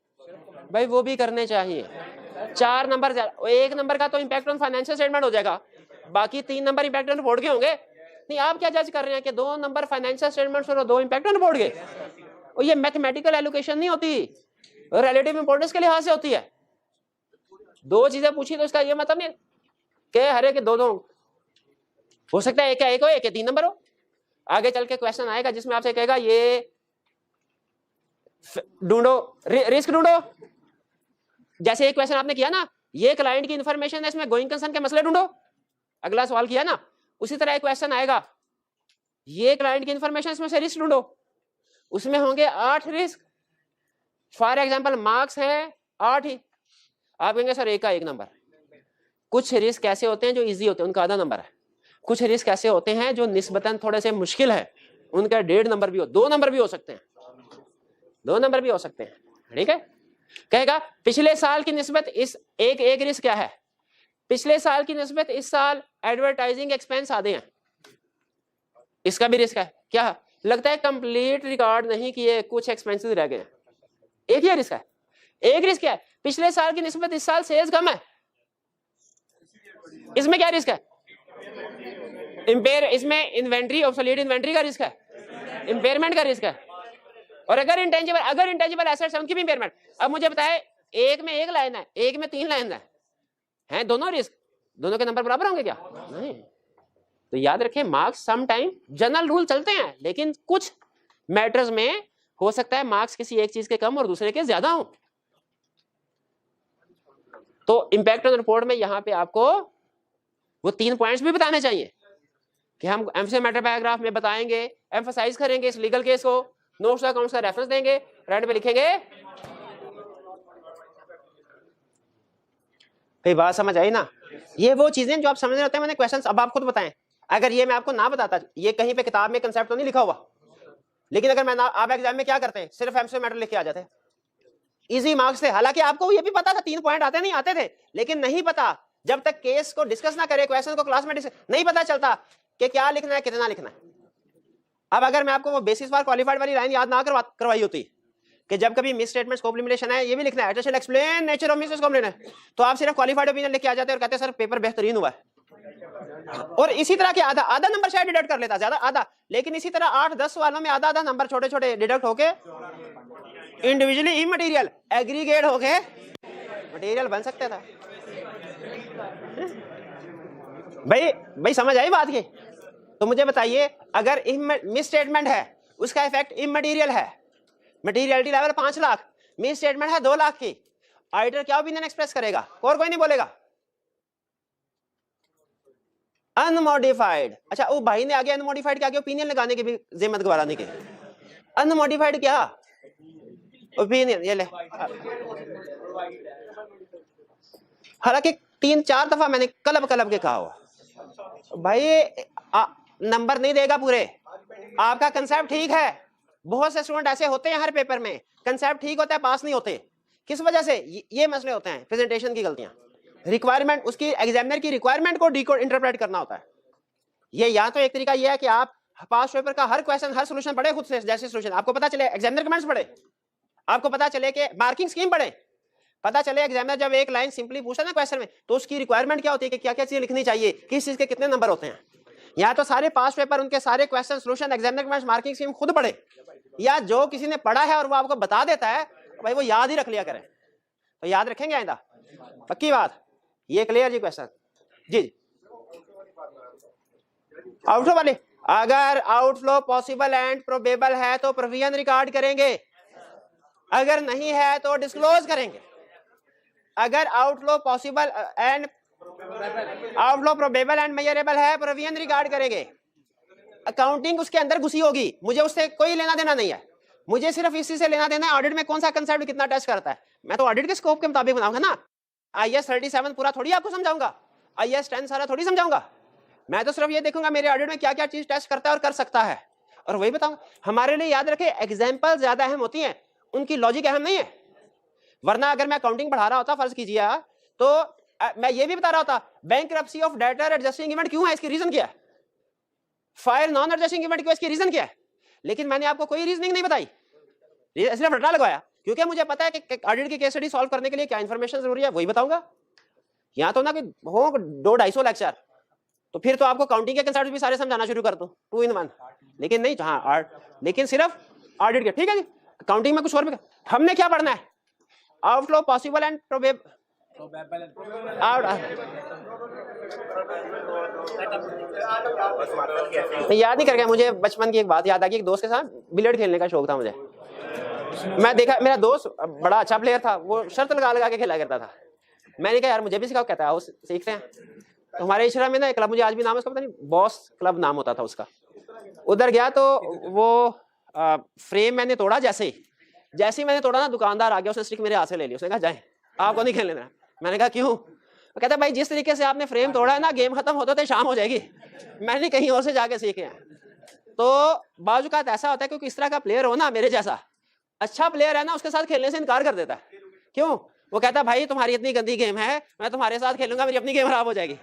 भाई वो भी करने चाहिए। 4 नंबर, 1 नंबर का तो इंपैक्ट ऑन फाइनेंशियल स्टेटमेंट हो जाएगा, बाकी 3 नंबर इंपैक्ट ऑन रिपोर्ट के होंगे। नहीं आप क्या जज कर रहे हैं कि 2 नंबर फाइनेंशियल स्टेटमेंट्स और 2 इंपैक्ट ऑन रिपोर्ट के? और ये मैथमेटिकल एलोकेशन नहीं होती, रिलेटिव इंपॉर्टेंस के लिहाज से होती है। 2 चीजें पूछी तो इसका ये मतलब नहीं कि हर एक 2 हो सकता है, एक हो, एक 3 नंबर हो। आगे चल के क्वेश्चन आएगा जिसमें आपसे कहेगा ये ढूंढो, रिस्क ढूंढो। जैसे एक क्वेश्चन आपने किया ना, ये क्लाइंट की इंफॉर्मेशन है, इसमें गोइंग कंसर्न के मसले ढूंढो, अगला सवाल किया ना, उसी तरह एक क्वेश्चन आएगा, ये क्लाइंट की इंफॉर्मेशन, इसमें से रिस्क ढूंढो। उसमें होंगे 8 रिस्क, फॉर एग्जांपल मार्क्स हैं 8 ही, आप कहेंगे सर एक का 1 नंबर। कुछ रिस्क ऐसे होते हैं जो इजी होते हैं, उनका आधा नंबर है। कुछ रिस्क ऐसे होते हैं जो निस्बतन थोड़े से मुश्किल है, उनका 1.5 नंबर भी हो, 2 नंबर भी हो सकते हैं, 2 नंबर भी हो सकते हैं। ठीक है, कहेगा पिछले साल की निस्बत इस एक रिस्क क्या है, पिछले साल की निस्बत इस साल एडवर्टाइजिंग एक्सपेंस आधे हैं, इसका भी रिस्क है। क्या लगता है कंप्लीट रिकॉर्ड नहीं किए, कुछ एक्सपेंसेस रह गए, एक ही रिस्क है। एक रिस्क क्या है, पिछले साल की निस्बत इस साल सेल्स कम है, इसमें क्या रिस्क है? इम्पेयर, इसमें इन्वेंट्री, ऑब्सोलीट इन्वेंट्री का रिस्क है, इम्पेयरमेंट का रिस्क है, और अगर इंटेंजिबल एसेट्स है उनकी भी इम्पेयरमेंट। अब मुझे बताए एक में एक लाइन है, एक में 3 लाइन है दोनों रिस्क, दोनों के नंबर बराबर होंगे क्या? नहीं। तो याद रखें marks some time general rule चलते हैं, लेकिन कुछ मैटर्स में हो सकता है मार्क्स किसी एक चीज के कम और दूसरे के ज्यादा हो। तो इंपैक्ट ऑन रिपोर्ट में यहां पे आपको वो 3 पॉइंट्स भी बताने चाहिए कि हम एम्फेसिस मैटर पैराग्राफ में बताएंगे, एम्फसाइज करेंगे इस लीगल केस को, नोट्स अकाउंट्स का रेफरेंस देंगे, राइट पे लिखेंगे। भाई बात समझ आई ना? ये वो चीजें जो आप समझ रहे होते हैं, मैंने क्वेश्चंस अब आप खुद बताएं। अगर ये मैं आपको ना बताता, ये कहीं पे किताब में कंसेप्ट तो नहीं लिखा हुआ, लेकिन अगर मैं ना, आप एग्जाम में क्या करते हैं, सिर्फ एम्फेसिस मैटर लिख के आ जाते हैं, इजी मार्क्स थे। हालांकि आपको ये भी पता था 3 पॉइंट आते नहीं आते थे, लेकिन नहीं पता, जब तक केस को डिस्कस ना करे, क्वेश्चन को क्लास में नहीं पता चलता कि क्या लिखना है, कितना लिखना है। अब अगर मैं आपको वो बेसिस फॉर क्वालिफाइड वाली लाइन याद ना करवाई होती कि जब कभी मिस स्टेटमेंट स्कोप लिमिटेशन है, ये भी लिखना है, it shall explain nature of miss scope limitation, तो आप सिर्फ क्वालिफाइड ओपिनियन लिख के आ जाते और कहते सर पेपर बेहतरीन हुआ है। और इसी तरह के आधा नंबर शायद डिडक्ट कर लेता, ज्यादा आधा, लेकिन इसी तरह 8-10 वालों में आधा नंबर छोटे छोटे डिडक्ट होके इंडिविजुअली इमटेरियल एग्रीगेट होके मटेरियल बन सकता था। भाई समझ आई बात की? तो मुझे बताइए, अगर मिस स्टेटमेंट है उसका इफेक्ट इमटेरियल है, materiality level 5 lakh, miss statement है 2 लाख की, ऑडिटर क्या ओपिनियन एक्सप्रेस करेगा? और कोई नहीं बोलेगा, अनमॉडिफाइड। अच्छा वो भाई ने आगे अनमॉडिफाइड के आगे ओपिनियन लगाने की भी जिम्मत गवाराने के, अनमॉडिफाइड क्या ओपिनियन, ये ले। हालांकि 3-4 दफा मैंने कलब के कहा हुआ, भाई नंबर नहीं देगा पूरे, आपका कंसेप्ट ठीक है, बहुत से स्टूडेंट ऐसे होते हैं हर पेपर में, कंसेप्ट ठीक होता है पास नहीं होते, किस वजह से? ये मसले होते हैं, प्रेजेंटेशन की गलतियां, रिक्वायरमेंट, उसकी एग्जामिनर की रिक्वायरमेंट को डिकोड इंटरप्रेट करना होता है। ये या तो एक तरीका ये है कि आप पास पेपर का हर क्वेश्चन, हर सोल्यूशन पढ़े खुद से, जैसे सोल्यूशन आपको पता चले, एग्जामिनर कमेंट्स पढ़े, आपको पता चले कि मार्किंग स्कीम पढ़े, पता चले एग्जामिनर जब एक लाइन सिंपली पूछता है ना क्वेश्चन में, तो उसकी रिक्वायरमेंट क्या होती है कि क्या क्या चीज लिखनी चाहिए, किस चीज के कितने नंबर होते हैं। या तो सारे पास पेपर, उनके सारे question, solution, examiner comments, marking scheme खुद पढ़े, या जो किसी ने पढ़ा है और वो आपको बता देता है, भाई वो याद ही रख लिया करें। तो याद रखेंगे आइंदा, पक्की बात? ये क्लियर जी क्वेश्चन? जी आउटफ्लो वाले, अगर आउटफ्लो पॉसिबल एंड प्रोबेबल है तो प्रोविजन रिकॉर्ड करेंगे, अगर नहीं है तो डिस्क्लोज करेंगे। अगर outflow possible and outflow probable and measurable है, प्रोविजन रिकॉर्ड करेंगे। अकाउंटिंग उसके अंदर घुसी होगी, मुझे उससे कोई लेना देना नहीं है, मुझे सिर्फ इसी से लेना देना है ऑडिट में कौन सा कंसेप्ट कितना टेस्ट करता है। मैं तो ऑडिट के स्कोप के मुताबिक बनाऊंगा ना, IAS 37 पूरा थोड़ी आपको समझाऊंगा, IAS 10 सारा थोड़ी समझाऊंगा, मैं तो सिर्फ ये देखूंगा मेरे ऑडिट में क्या क्या चीज टेस्ट करता है और कर सकता है, और वही बताऊंगा। हमारे लिए याद रखे एग्जाम्पल ज्यादा अहम होती हैं, उनकी लॉजिक अहम नहीं है। वरना अगर मैं अकाउंटिंग पढ़ा रहा होता, फर्ज कीजिए, तो मैं ये भी बता रहा होता bankruptcy of debtor adjusting event क्यों है, इसकी रीजन क्या है, फायर नॉन एडजस्टिंग इवेंट क्यों, इसकी रीजन क्या है। लेकिन मैंने आपको कोई रीजनिंग नहीं बताई, सिर्फ रट्टा लगवाया, क्योंकि मुझे पता है कि ऑडिट की केस स्टडी सॉल्व करने के लिए क्या इंफॉर्मेशन जरूरी है, वही बताऊंगा। यहाँ तो ना कि हो 200-250 लेक्चर, तो फिर तो आपको काउंटिंग के कंसेप्ट भी सारे समझाना शुरू कर दूं 2 in 1, लेकिन नहीं, हाँ लेकिन सिर्फ ऑडिट के, ठीक है जी। काउंटिंग में कुछ और भी हमने क्या पढ़ना है, आउटफ्लो पॉसिबल एंड प्रोबेबल, याद नहीं कर गया, मुझे बचपन की एक बात याद आ गई, एक दोस्त के साथ बिलियर्ड खेलने का शौक था मुझे, मैं देखा मेरा दोस्त बड़ा अच्छा प्लेयर था, वो शर्त लगा के खेला करता था, मैंने कहा यार मुझे भी सिखाओ, कहता है आओ सीखते हैं। तो हमारे इशरा में ना एक क्लब, मुझे आज भी नाम है उसका पता नहीं, बॉस क्लब नाम होता था उसका, उधर गया तो वो फ्रेम मैंने तोड़ा, जैसे ही मैंने तोड़ा ना, दुकानदार आ गया, उसने स्टिक मेरे हाथ से ले ली, उसने कहा जाए आपको नहीं खेलने देना। मैंने कहा क्यों? कहता भाई जिस तरीके से आपने फ्रेम तोड़ा है ना, गेम खत्म होते शाम हो जाएगी, मैंने कहीं और से जाके सीखे हैं। तो बाजुकात ऐसा होता है क्योंकि इस तरह का प्लेयर हो ना, मेरे जैसा अच्छा प्लेयर है ना, उसके साथ खेलने से इनकार कर देता है। क्यों? वो कहता भाई तुम्हारी इतनी गंदी गेम है, मैं तुम्हारे साथ खेलूंगा, मेरी अपनी गेम खराब हो जाएगी।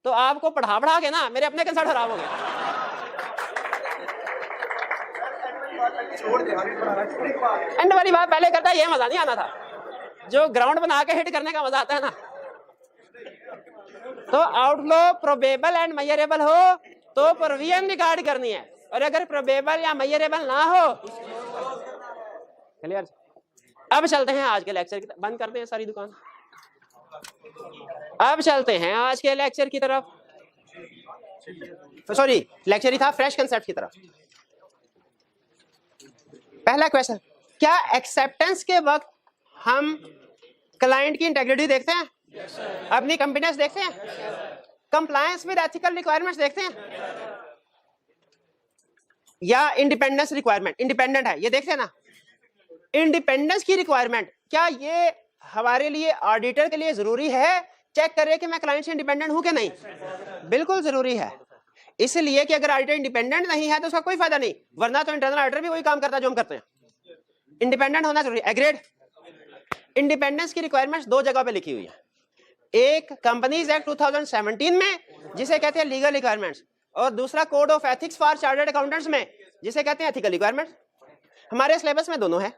तो आपको पढ़ा के ना मेरे अपने कंसर्ट खराब हो गए। एंड वाली बात पहले करता ये मजा नहीं आना था, जो ग्राउंड बना के हिट करने का मजा आता है ना, तो आउटफ्लो प्रोबेबल एंड मेजरेबल हो तो प्रोविजन रिकॉर्ड करनी है, और अगर प्रोबेबल या मेजरेबल ना हो, क्लियर। अब चलते हैं आज के लेक्चर की तरफ, बंद करते हैं सारी दुकान। अब चलते हैं आज के लेक्चर की तरफ, सॉरी लेक्चर ही था फ्रेश कंसेप्ट की तरफ। पहला क्वेश्चन, क्या एक्सेप्टेंस के वक्त हम क्लाइंट की इंटेग्रिटी देखते हैं? अपनी कंप्लीटनेस देखते हैं? कंप्लायंस विद एथिकल रिक्वायरमेंट्स देखते हैं? या इंडिपेंडेंस रिक्वायरमेंट, इंडिपेंडेंट है ये देखते हैं ना? इंडिपेंडेंस की रिक्वायरमेंट, क्या ये हमारे लिए ऑडिटर के लिए जरूरी है चेक करें कि मैं क्लाइंट से इंडिपेंडेंट हूं कि नहीं? बिल्कुल जरूरी है, इसलिए कि अगर ऑडिटर इंडिपेंडेंट नहीं है तो उसका कोई फायदा नहीं, वरना तो इंटरनल ऑडिटर भी वही काम करता है जो हम करते हैं। इंडिपेंडेंट होना जरूरी। एग्रीड। इंडिपेंडेंस की रिक्वायरमेंट्स दो जगह पे लिखी हुई है, एक कंपनीज एक्ट 2017 में जिसे कहते हैं लीगल रिक्वायरमेंट्स, और दूसरा code of ethics for chartered accountants में जिसे कहते हैं एथिकल रिक्वायरमेंट्स। हमारे सिलेबस में दोनों है।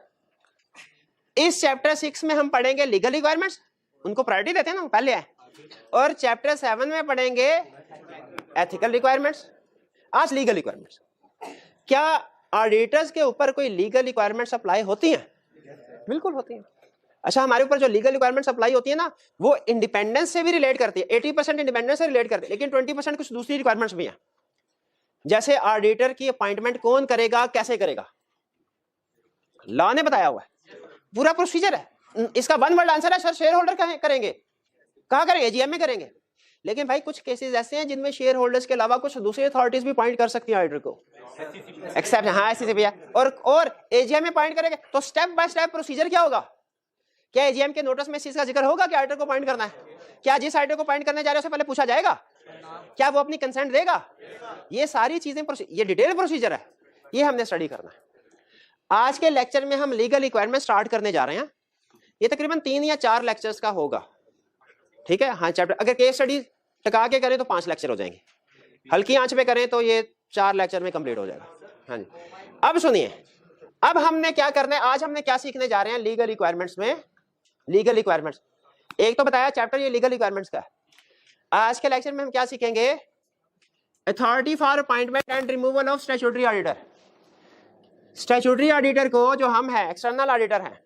इस चैप्टर 6 में हम पढ़ेंगे लीगल रिक्वायरमेंट्स, उनको प्रायोरिटी देते हैं ना, पहले है, और चैप्टर 7 में पढ़ेंगे एथिकल रिक्वायरमेंट्स, आज लीगल रिक्वायरमेंट्स। क्या ऑडिटर्स के ऊपर कोई लीगल रिक्वायरमेंट्स अप्लाई होती हैं? बिल्कुल होती हैं। अच्छा, हमारे ऊपर जो लीगल रिक्वायरमेंट्स अप्लाई होती है ना, वो इंडिपेंडेंस से भी रिलेट करती है, 80% इंडिपेंडेंस से रिलेट करती है, लेकिन 20% कुछ दूसरी रिक्वायरमेंट्स भी हैं। जैसे ऑडिटर की अपॉइंटमेंट कौन करेगा, कैसे करेगा, लॉ ने बताया हुआ है, पूरा प्रोसीजर है। इसका वन वर्ड आंसर है सर शेयर होल्डर करेंगे। कहाँ करेंगे? एजीएम में करेंगे। लेकिन भाई कुछ केसेस ऐसे हैं जिनमें शेयर होल्डर्स के अलावा कुछ दूसरी अथॉरिटीज भी पॉइंट कर सकती हैं ऑडिटर को, एक्सेप्ट, हाँ ऐसे भैया, और एजीएम में पॉइंट करेंगे तो स्टेप बाय स्टेप प्रोसीजर क्या होगा? क्या एजीएम के नोटिस में इस चीज का जिक्र होगा कि ऑडिटर को पॉइंट करना है? क्या जिस ऑडिटर को पॉइंट करने जा रहे हैं उससे पहले पूछा जाएगा? क्या वो अपनी कंसेंट देगा? ये सारी चीजें, ये डिटेल प्रोसीजर है, ये हमने स्टडी करना है। आज के लेक्चर में हम लीगल रिक्वायरमेंट स्टार्ट करने जा रहे हैं। ये तकरीबन 3 या 4 लेक्चर्स का होगा, ठीक है। हाँ चैप्टर, अगर केस स्टडी टका के करें तो 5 लेक्चर हो जाएंगे, हल्की आंच पे करें तो ये 4 लेक्चर में कंप्लीट हो जाएगा। हाँ जी, अब सुनिए, अब हमने क्या करना है, आज हमने क्या सीखने जा रहे हैं लीगल रिक्वायरमेंट्स में। लीगल रिक्वायरमेंट्स एक तो बताया चैप्टर ये लीगल रिक्वायरमेंट्स का है। आज के लेक्चर में हम क्या सीखेंगे? Authority for appointment and removal of statutory auditor. Statutory auditor को, जो हम है एक्सटर्नल ऑडिटर हैं,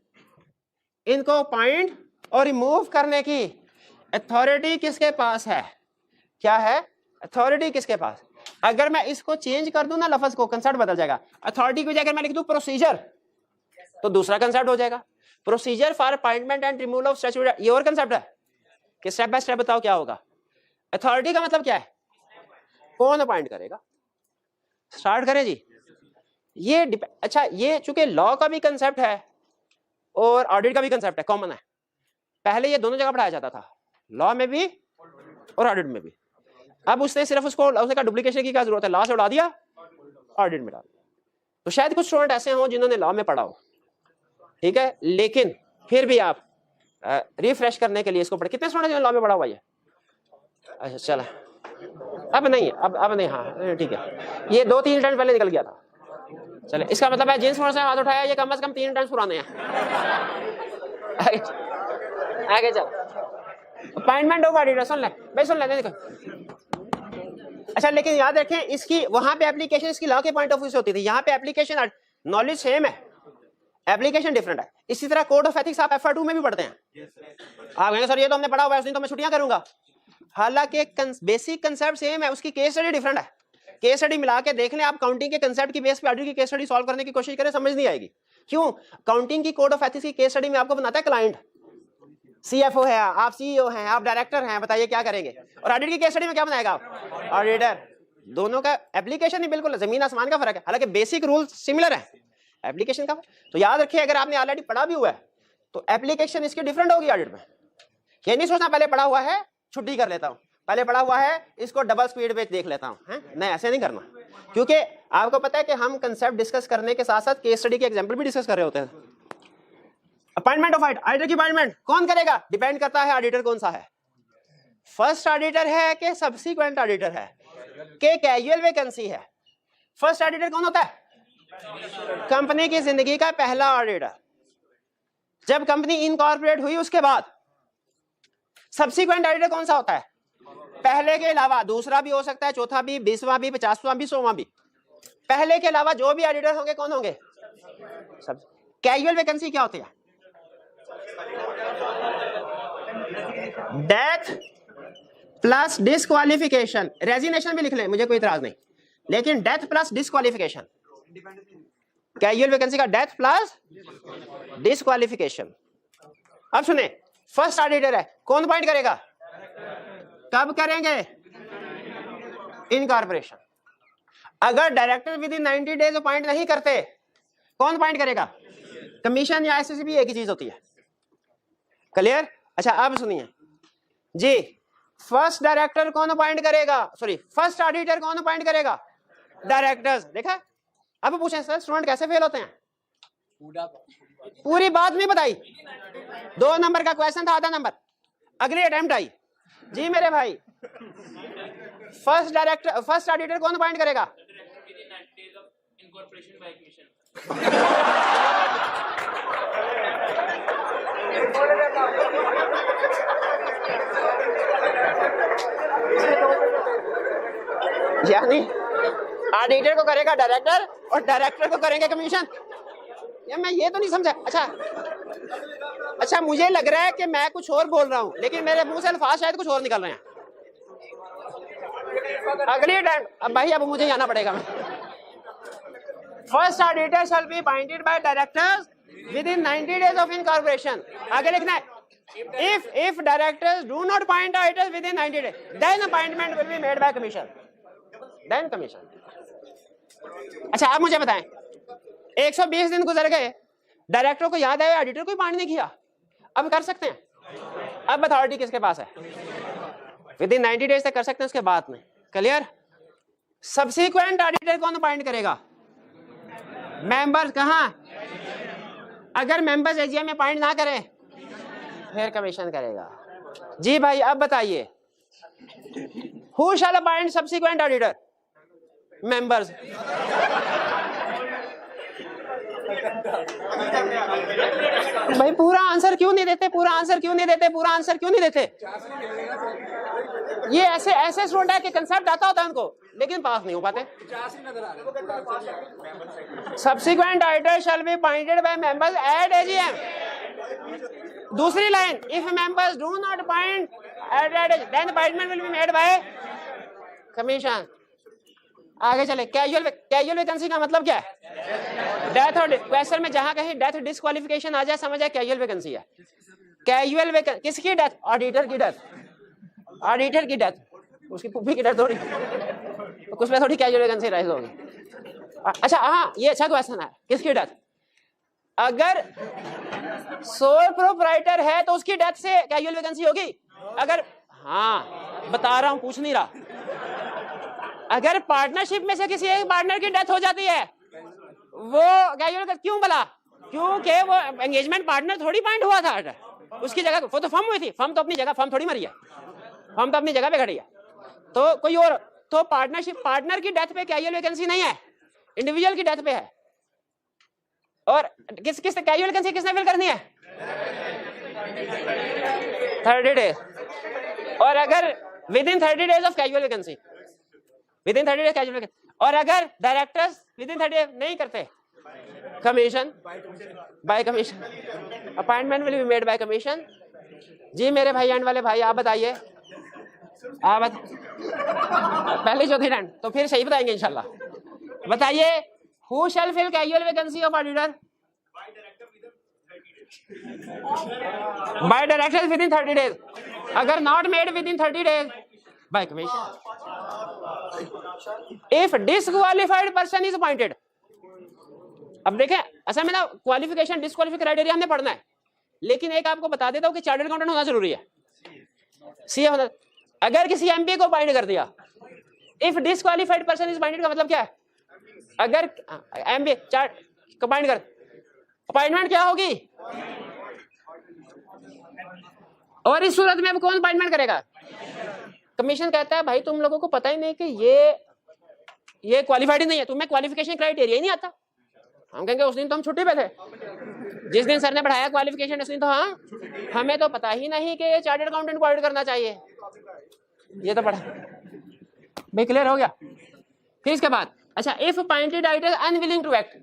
इनको अपॉइंट और रिमूव करने की अथॉरिटी किसके पास है? क्या है? अथॉरिटी किसके पास? अगर मैं इसको चेंज कर दूं ना लफ्ज को, कंसेप्ट बदल जाएगा। अथॉरिटी की जगह मैं लिख दूं प्रोसीजर, तो दूसरा कंसेप्ट हो जाएगा। Procedure for appointment and removal of statutory, ये और कंसेप्ट है कि स्टेप बाय स्टेप बताओ क्या होगा। अथॉरिटी का मतलब क्या है? कौन अपॉइंट करेगा? स्टार्ट करें जी। ये अच्छा, ये चूंकि लॉ का भी कंसेप्ट है और ऑडिट का भी कंसेप्ट है, कॉमन है। पहले ये दोनों जगह पढ़ाया जाता था, लॉ में भी और ऑडिट में भी। अब उसने सिर्फ उसने डुप्लीकेशन की क्या जरूरत है, लॉ से उड़ा दिया, ऑडिट में डाल दिया। तो शायद कुछ स्टूडेंट ऐसे हों जिन्होंने लॉ में पढ़ा हो, ठीक है, लेकिन फिर भी आप रिफ्रेश करने के लिए इसको पढ़। कितने स्टूडेंट लॉ में पढ़ा हुआ है? अच्छा चला, अब नहीं, अब नहीं, हाँ ठीक है, ये 2-3 टाइम पहले निकल गया था। चले, इसका मतलब है जिन स्टूडेंट ने हाथ उठाया ये कम से कम 3 टाइम्स पुराने हैं। आगे चल, अपॉइंटमेंट ऑफ ऑडिटर सुन ले भाई, सुन ले, देखो। अच्छा, लेकिन याद रखें इसकी वहां पे एप्लीकेशन इसकी लॉ के पॉइंट ऑफ व्यू से होती थी, यहाँ पे एप्लीकेशन नॉलेज सेम है, एप्लीकेशन डिफरेंट है। इसी तरह कोड ऑफ एथिक्स आप FR2 में भी पढ़ते हैं। आप कहेंगे सर ये तो हमने पढ़ा हुआ है, उस दिन तो मैं छुट्टियां करूंगा। हालांकि बेसिक कंसेप्ट सेम है, उसकी केस स्टडी डिफरेंट है। केस स्टडी मिला के देख लें आप, काउंटिंग के कंसेप्ट की बेस पे ऑडिट की केस स्टडी सॉल्व करने की कोशिश करें, समझ नहीं आएगी। क्यों? काउंटिंग की कोड ऑफ एथिक्स की केस स्टडी में आपको बनाता है क्लाइंट, CFO है, आप CEO हैं, आप डायरेक्टर हैं, बताइए क्या करेंगे। और ऑडिट की केस स्टडी में क्या बनाएगा आप? ऑडिटर। दोनों का एप्लीकेशन ही बिल्कुल जमीन आसमान का फर्क है, हालांकि बेसिक रूल सिमिलर है एप्लीकेशन का। तो याद रखिए, अगर आपने ऑलरेडी पढ़ा भी हुआ है तो एप्लीकेशन इसकी डिफरेंट होगी ऑडिट में। ये नहीं सोचना पहले पढ़ा हुआ है छुट्टी कर लेता हूं, पहले पढ़ा हुआ है इसको डबल स्पीड पे देख लेता हूं, नहीं ऐसे नहीं करना। क्योंकि आपको पता है कि हम कंसेप्ट डिस्कस करने के साथ साथ केस स्टडी के एग्जांपल भी डिस्कस कर रहे होते हैं। अपॉइंटमेंट ऑफ ऑडिटर की अपॉइंटमेंट कौन करेगा? डिपेंड करता है ऑडिटर कौन सा है, फर्स्ट ऑडिटर है कि सब्सिक्वेंट ऑडिटर है कि कैजुअल वैकेंसी है। फर्स्ट ऑडिटर कौन होता है? कंपनी की जिंदगी का पहला ऑडिटर, जब कंपनी इनकॉर्पोरेट हुई उसके बाद। सब्सिक्वेंट ऑडिटर कौन सा होता है? पहले के अलावा दूसरा भी हो सकता है, चौथा भी, 20वां भी, 50वां भी, 100वां भी। पहले के अलावा जो भी ऑडिटर होंगे कौन होंगे? सब। कैजुअल वैकेंसी क्या होती है? डेथ प्लस डिस्क्वालिफिकेशन, रेजिग्नेशन भी लिख लें, मुझे कोई इतराज नहीं, लेकिन death plus disqualification, casual vacancy का डेथ प्लस डिस्क्वालिफिकेशन। अब सुने, फर्स्ट ऑडिटर है, कौन अपॉइंट करेगा? कब करेंगे? इनकॉर्पोरेशन। अगर director within 90 days appoint नहीं करते, कौन अपॉइंट करेगा? कमीशन या एसएसबी, एक ही चीज होती है। क्लियर? अच्छा अब सुनिए जी, फर्स्ट डायरेक्टर कौन अपॉइंट करेगा? सॉरी, फर्स्ट ऑडिटर कौन अपॉइंट करेगा? डायरेक्टर्स। देखा? अब पूछें सर स्टूडेंट कैसे फेल होते हैं? पूरी बात नहीं बताई, 2 नंबर का क्वेश्चन था, आधा नंबर, अगली अटेम्प्ट आई जी मेरे भाई। फर्स्ट डायरेक्टर, फर्स्ट ऑडिटर कौन अपॉइंट करेगा? यानी ऑडिटर को करेगा डायरेक्टर और डायरेक्टर को करेंगे कमीशन। या मैं ये तो नहीं समझा। अच्छा मुझे लग रहा है कि मैं कुछ और बोल रहा हूं, लेकिन मेरे मुंह से अल्फाज शायद कुछ और निकल रहे हैं। अगली टाइम अब भाई अब मुझे आना पड़ेगा। First auditor shall be appointed bye directors within 90 days of incorporation. आगे लिखना है, if directors do not appoint auditors within 90 days, then appointment will be made by commission, then commission। अच्छा आप मुझे बताएं, 120 दिन गुजर गए, डायरेक्टर को याद आया ऑडिटर को अपॉइंट नहीं किया, अब कर सकते हैं? अब अथॉरिटी किसके पास है? विद इन 90 डेज तक कर सकते हैं, उसके बाद में। क्लियर? सब्सिक्वेंट ऑडिटर कौन अपॉइंट करेगा? मेंबर्स। कहां? अगर मेंबर्स एजीएम में अपॉइंट ना करें फिर कमीशन करेगा। जी भाई अब बताइए, who shall appoint subsequent auditor? Members. भाई पूरा आंसर क्यों नहीं देते? पूरा आंसर क्यों नहीं देते? पूरा आंसर क्यों नहीं देते? ये ऐसे स्टूडेंट है कि कंसेप्ट आता होता है उनको, लेकिन पास नहीं हो पाते। Subsequent auditor shall be appointed by members at AGM. दूसरी line, if members do not appoint at AGM then appointment will be made by commission. आगे चले, कैजुअल वैकेंसी का मतलब क्या है? डेथ और क्वेश्चन में जहां कहीं डेथ डिस्क्वालिफिकेशन आ जाए समझ जाए कैजुअल वैकेंसी है। कैजुअल वैकेंसी किसकी डेथ? ऑडिटर की डेथ। ऑडिटर की डेथ, उसकी पुप्पी की डेथ थोड़ी, तो उसमें थोड़ी कैजुअल वैकेंसी राइज होगी। अच्छा हाँ, ये अच्छा क्वेश्चन है, किसकी डेथ? अगर सोल प्रोप्राइटर है तो उसकी डेथ से कैजुअल वैकेंसी होगी? अगर, हाँ बता रहा हूं, पूछ नहीं रहा। अगर पार्टनरशिप में से किसी एक पार्टनर की डेथ हो जाती है वो कैजुअल, क्यों बोला? क्योंकि वो एंगेजमेंट पार्टनर थोड़ी पॉइंट हुआ था, उसकी जगह वो तो फर्म हुई थी। फर्म तो अपनी जगह, फर्म थोड़ी मरी है, फर्म तो अपनी जगह पे खड़ी है। तो कोई और, तो पार्टनरशिप, पार्टनर की डेथ पे कैजुअल वैकेंसी नहीं है, इंडिविजुअल की डेथ पे है। और किस कैजुअल वैकेंसी किसने फिल करनी है? 30 डेज। और अगर within 30 days of casual vacancy, within 30 days casual vacancy. और अगर डायरेक्टर्स विद इन 30 डेज नहीं करते, commission by commission, appointment will be made by commission. जी मेरे भाई एंड वाले भाई आप बताइए, आप पहले जो थी एंड तो फिर सही बताएंगे इंशाल्लाह। बताइए, who shall fill casual vacancy of auditor? By directors within 30 days. अगर not made within 30 days by commission. If disqualified person is appointed. अब देखें, असल में ना क्वालिफिकेशन डिस्क्वालिफाइड क्राइटेरिया हमने पढ़ना है, लेकिन एक आपको बता देता हूं कि चार्टर्ड अकाउंटेंट होना जरूरी है, सीए होना। अगर किसी एमबीए को अपॉइंट कर दिया, if disqualified person is appointed का मतलब क्या है? अगर एमबीए चार्ट अपॉइंट कर, अपॉइंटमेंट क्या होगी? और इस सूरत में अब कौन अपॉइंटमेंट करेगा? कमीशन कहता है भाई तुम लोगों को पता ही नहीं कि ये क्वालिफाइड ही नहीं है, तुम्हें क्वालिफिकेशन क्राइटेरिया ही नहीं आता। हम कहेंगे उस दिन तो हम छुट्टी पे थे, जिस दिन सर ने पढ़ाया क्वालिफिकेशन उस दिन तो हाँ हमें तो पता ही नहीं कि ये चार्टर्ड अकाउंटेंट को ऑडिट करना चाहिए। ये तो पढ़ा भाई, क्लियर हो गया। फिर इसके बाद अच्छा, if appointed auditor unwilling to act,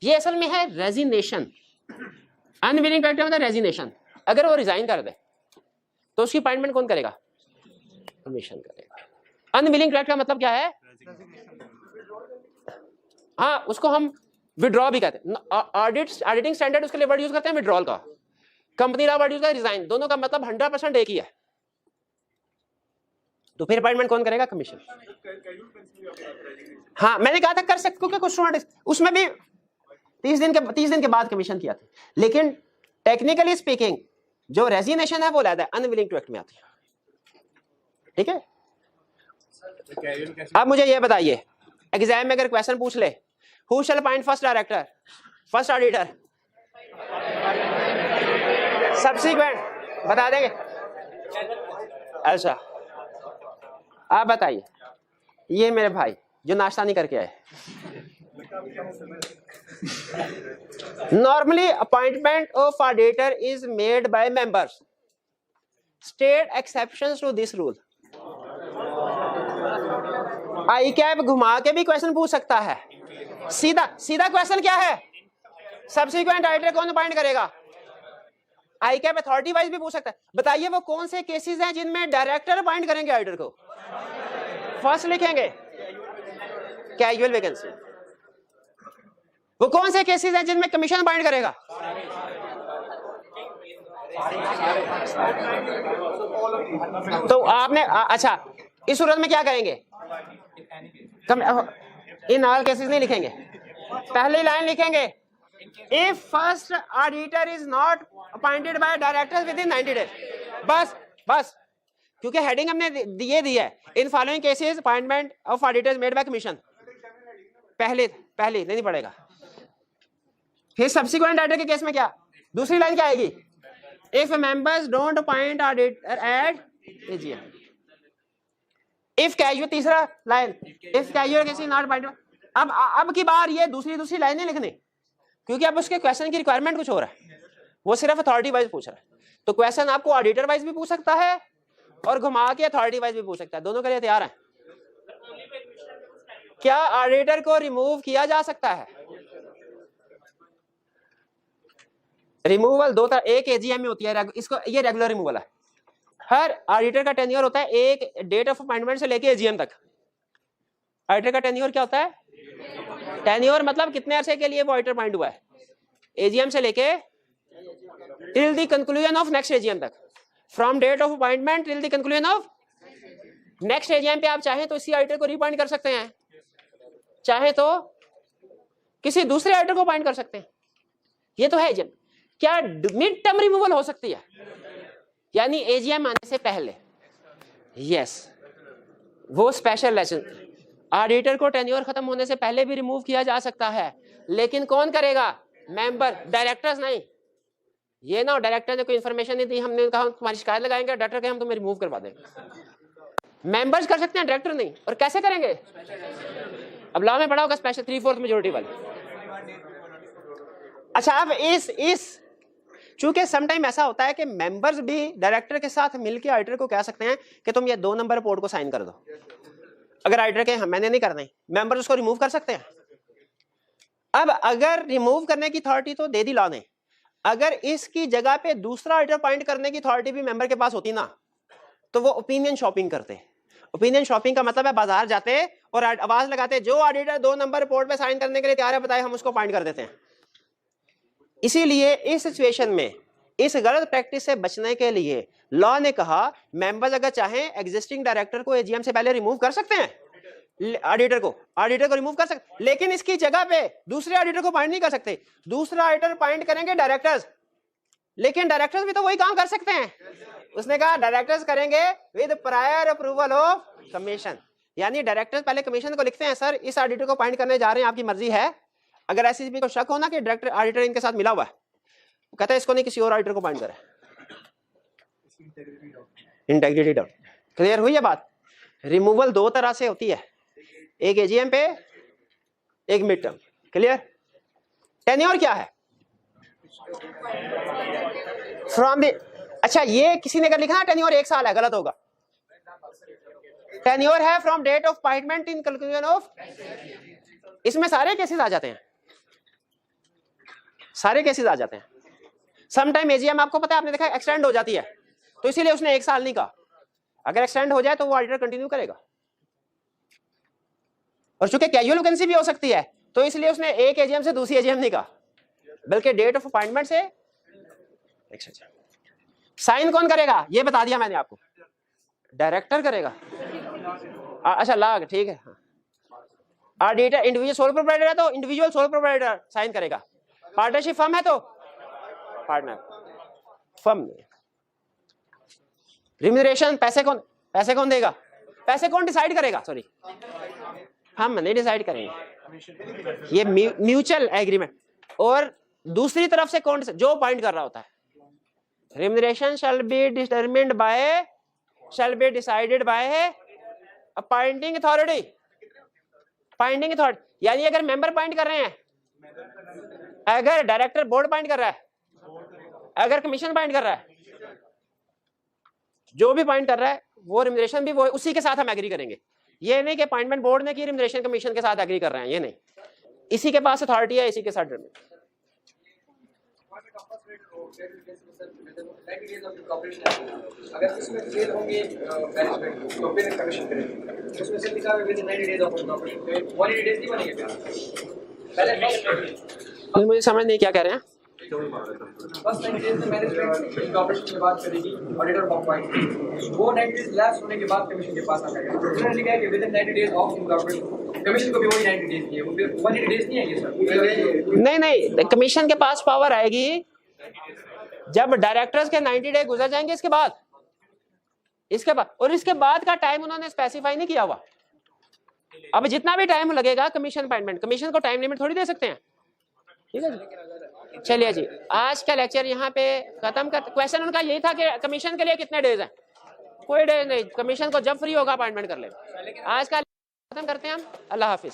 ये असल में है रेजिग्नेशन। अनविलिंग टू एक्ट मतलब रेजिग्नेशन, अगर वो रिजाइन कर दे तो उसकी अपॉइंटमेंट कौन करेगा? कमीशन करेगा। अनविलिंग टू एक्ट का मतलब क्या है? हाँ, उसको हम विड्रॉ भी कहते हैं। ऑडिटिंग स्टैंडर्ड उसके लिए वर्ड यूज करते हैं विड्रॉल का, कंपनी लॉ वर्ड यूज करते हैं रिजाइन। दोनों का मतलब 100% एक ही है। तो फिर अपॉइंटमेंट कौन करेगा? कमीशन। हाँ, मैंने कहा था कर सकते, क्योंकि कुछ स्टूडेंट उसमें भी 30 दिन के बाद कमीशन किया था, लेकिन टेक्निकली स्पीकिंग जो रेजिग्नेशन है वो अलग है, अनविलिंग टू एक्ट में आती है। ठीक है, अब मुझे ये बताइए, एग्जाम में अगर क्वेश्चन पूछ ले, who shall appoint first director, first auditor, subsequent, बता देंगे? अच्छा, आप बताइए, ये मेरे भाई जो नाश्ता नहीं करके आए। Normally appointment of auditor is made by members, state exceptions to this rule. आई कैप घुमा के भी क्वेश्चन पूछ सकता है। सीधा क्वेश्चन क्या है? सब्सिक्वेंट ऑडिटर कौन अपॉइंट करेगा? आई कैप अथॉरिटी वाइज भी पूछ सकता है। बताइए वो कौन से केसेस हैं जिनमें डायरेक्टर अपॉइंट करेंगे ऑडिटर को? फर्स्ट लिखेंगे कैजुअल वैकेंसी। वो कौन से केसेस हैं जिनमें कमीशन अपॉइंट करेगा? तो आपने अच्छा, इस सूरत में क्या करेंगे? इन ऑल केसेस नहीं लिखेंगे, पहली लाइन लिखेंगे, if first auditor is not appointed by directors within 90 days. बस क्योंकि हेडिंग हमने ये दी है, in following cases appointment of auditors made by commission. पहले नहीं पड़ेगा। फिर सब्सिक्वेंट ऑडिटर के केस में क्या? दूसरी लाइन क्या आएगी? If members don't appoint auditor at AGM. If casual, तीसरा line, if casual cases not appointed. अब की बार ये दूसरी लाइन नहीं लिखनी, क्योंकि अब उसके क्वेश्चन की रिक्वायरमेंट कुछ हो रहा है, वो सिर्फ अथॉरिटी वाइज पूछ रहा है। तो क्वेश्चन आपको ऑडिटर वाइज भी पूछ सकता है और घुमा के अथॉरिटी वाइज भी पूछ सकता है। दोनों के लिए तैयार है? क्या ऑडिटर को रिमूव किया जा सकता है? रिमूवल दो तरह, एक एजीएम में होती है, इसको ये रेगुलर रिमूवल है। हर ऑडिटर का टेन्योर होता है एक डेट ऑफ अपॉइंटमेंट से लेके एजीएम तक। ऑडिटर का टेन्योर क्या होता है? टेन्योर मतलब कितने अरसे के लिए वो ऑडिटर अपॉइंट हुआ है, एजीएम से लेके till the conclusion of next AGM तक। From date of appointment till the conclusion of next AGM पे आप चाहें तो इसी ऑडिटर को रिअपॉइंट कर सकते हैं, चाहे तो किसी दूसरे ऑडिटर को अपॉइंट कर सकते हैं। ये तो है एजीएम। क्या मिड टर्म रिमूवल हो सकती है, यानी एजीएम आने से पहले? यस, वो स्पेशल लेसन, ऑडिटर को टेन्योर खत्म होने से पहले भी रिमूव किया जा सकता है, लेकिन कौन करेगा? मेंबर, डायरेक्टर्स नहीं। ये ना डायरेक्टर ने कोई इंफॉर्मेशन नहीं दी, हमने कहा तुम्हारी शिकायत लगाएंगे, डायरेक्टर कहे हम तुम्हें रिमूव करवा देंगे। मेंबर्स कर सकते हैं, डायरेक्टर नहीं। और कैसे करेंगे? अब लॉ में पढ़ा होगा स्पेशल 3/4 मेजोरिटी वाली। अच्छा, अब इस चूंकि समटाइम ऐसा होता है कि मेंबर्स भी डायरेक्टर के साथ मिलकर ऑडिटर को कह सकते हैं कि तुम ये 2 नंबर रिपोर्ट को साइन कर दो। अगर ऑडिटर के मैंने नहीं करना, मेंबर्स उसको रिमूव कर सकते हैं। अब अगर रिमूव करने की अथॉरिटी तो दे दी लॉ ने, अगर इसकी जगह पे दूसरा ऑडिटर अपॉइंट करने की अथॉरिटी भी मेंबर के पास होती ना, तो वो ओपिनियन शॉपिंग करते। ओपिनियन शॉपिंग का मतलब है बाजार जाते और आवाज लगाते, जो ऑडिटर 2 नंबर रिपोर्ट पे साइन करने के लिए तैयार है बताए, हम उसको अपॉइंट कर देते हैं। इसीलिए इस सिचुएशन में इस गलत प्रैक्टिस से बचने के लिए लॉ ने कहा मेंबर्स अगर चाहें एग्जिस्टिंग डायरेक्टर को एजीएम से पहले रिमूव कर सकते हैं, ऑडिटर को रिमूव कर सकते, लेकिन इसकी जगह पे दूसरे ऑडिटर को अपॉइंट नहीं कर सकते। दूसरा ऑडिटर अपॉइंट करेंगे डायरेक्टर्स, लेकिन डायरेक्टर्स भी तो वही काम कर सकते हैं। उसने कहा डायरेक्टर्स करेंगे with prior approval of commission, यानी डायरेक्टर्स पहले कमीशन को लिखते हैं, सर इस ऑडिटर को अपॉइंट करने जा रहे हैं, आपकी मर्जी है। अगर ऐसी भी कोई शक हो ना कि डायरेक्टर ऑडिटर इनके साथ मिला हुआ है, कहता है इसको नहीं, किसी और ऑडिटर को अपॉइंट करे। Integrity doubt. क्लियर हुई है बात? रिमूवल 2 तरह से होती है, एक एजीएम पे, एक मिड टर्म। क्लियर? टेन्योर क्या है? फ्रॉम द, अच्छा ये किसी ने अगर लिखा टेन्योर 1 साल है, गलत होगा। टेन्योर है from date of appointment in conclusion of, इसमें सारे केसेस आ जाते हैं, सारे केसेस आ जाते हैं। सम टाइम एजीएम आपको पता है, आपने देखा एक्सटेंड हो जाती है, तो इसीलिए उसने 1 साल नहीं कहा। अगर एक्सटेंड हो जाए तो वो ऑडिटर कंटिन्यू करेगा। और चूंकि कैजुअल वैकेंसी भी हो सकती है, तो इसलिए उसने एक एजीएम से दूसरी एजीएम नहीं कहा, बल्कि डेट ऑफ अपॉइंटमेंट से। साइन कौन करेगा ये बता दिया मैंने आपको, डायरेक्टर करेगा। अच्छा लाग ठीक है। ऑडिटर इंडिविजुअल सोल प्रोप्राइटर है तो इंडिविजुअल सोल प्रोप्राइटर साइन करेगा। पार्टनरशिप फर्म है तो पार्टनर फर्म में। रिम्यूनरेशन पैसे कौन देगा, पैसे कौन डिसाइड करेगा, सॉरी हम नहीं डिसाइड करेंगे, ये म्यूचुअल एग्रीमेंट। और दूसरी तरफ से कौन जो अपॉइंट कर रहा होता है, remuneration shall be decided by appointing authority. Appointing authority यानी अगर मेंबर अपॉइंट कर रहे हैं, अगर डायरेक्टर बोर्ड अपॉइंट कर रहा है, अगर कमीशन अपॉइंट कर रहा है, जो भी अपॉइंट कर रहा है वो रिम्यूनरेशन भी वो उसी के साथ हम एग्री करेंगे। ये नहीं कि अपॉइंटमेंट बोर्ड ने की, रिम्यूनरेशन कमीशन के साथ एग्री कर रहे हैं, ये नहीं, इसी के पास अथॉरिटी है, इसी के साथ। अगर इसमें फेल होंगे मैनेजमेंट तो फिर कमीशन करेंगे। उसमें से लिखा है with 90 days of operation, 180 days नहीं बनेंगे पहले। मुझे समझ नहीं क्या कह रहे हैं। बस 90 डेज में मैनेजमेंट ऑपरेशन के बाद करेगी, ऑडिटर अपॉइंट, वो 90 डेज लैप्स होने के बाद कमीशन के पास आ जाएगा। उन्होंने लिखा है कि with 90 days of incorporation, commission को भी वही 90 डेज की है, वो 180 डेज नहीं है ये सर। नहीं, कमीशन के पास पावर आएगी जब डायरेक्टर्स के 90 डे गुजर जाएंगे, इसके बाद और इसके बाद का टाइम उन्होंने स्पेसिफाई नहीं किया हुआ। अब जितना भी टाइम लगेगा कमीशन अपॉइंटमेंट, कमीशन को टाइम लिमिट थोड़ी दे सकते हैं। ठीक है जी, चलिए जी आज का लेक्चर यहाँ पे खत्म कर। क्वेश्चन उनका यही था कि कमीशन के लिए कितने डेज हैं, कोई डेज नहीं, कमीशन को जब फ्री होगा अपॉइंटमेंट कर ले। आज का खत्म करते हैं हम, अल्लाह हाफिज।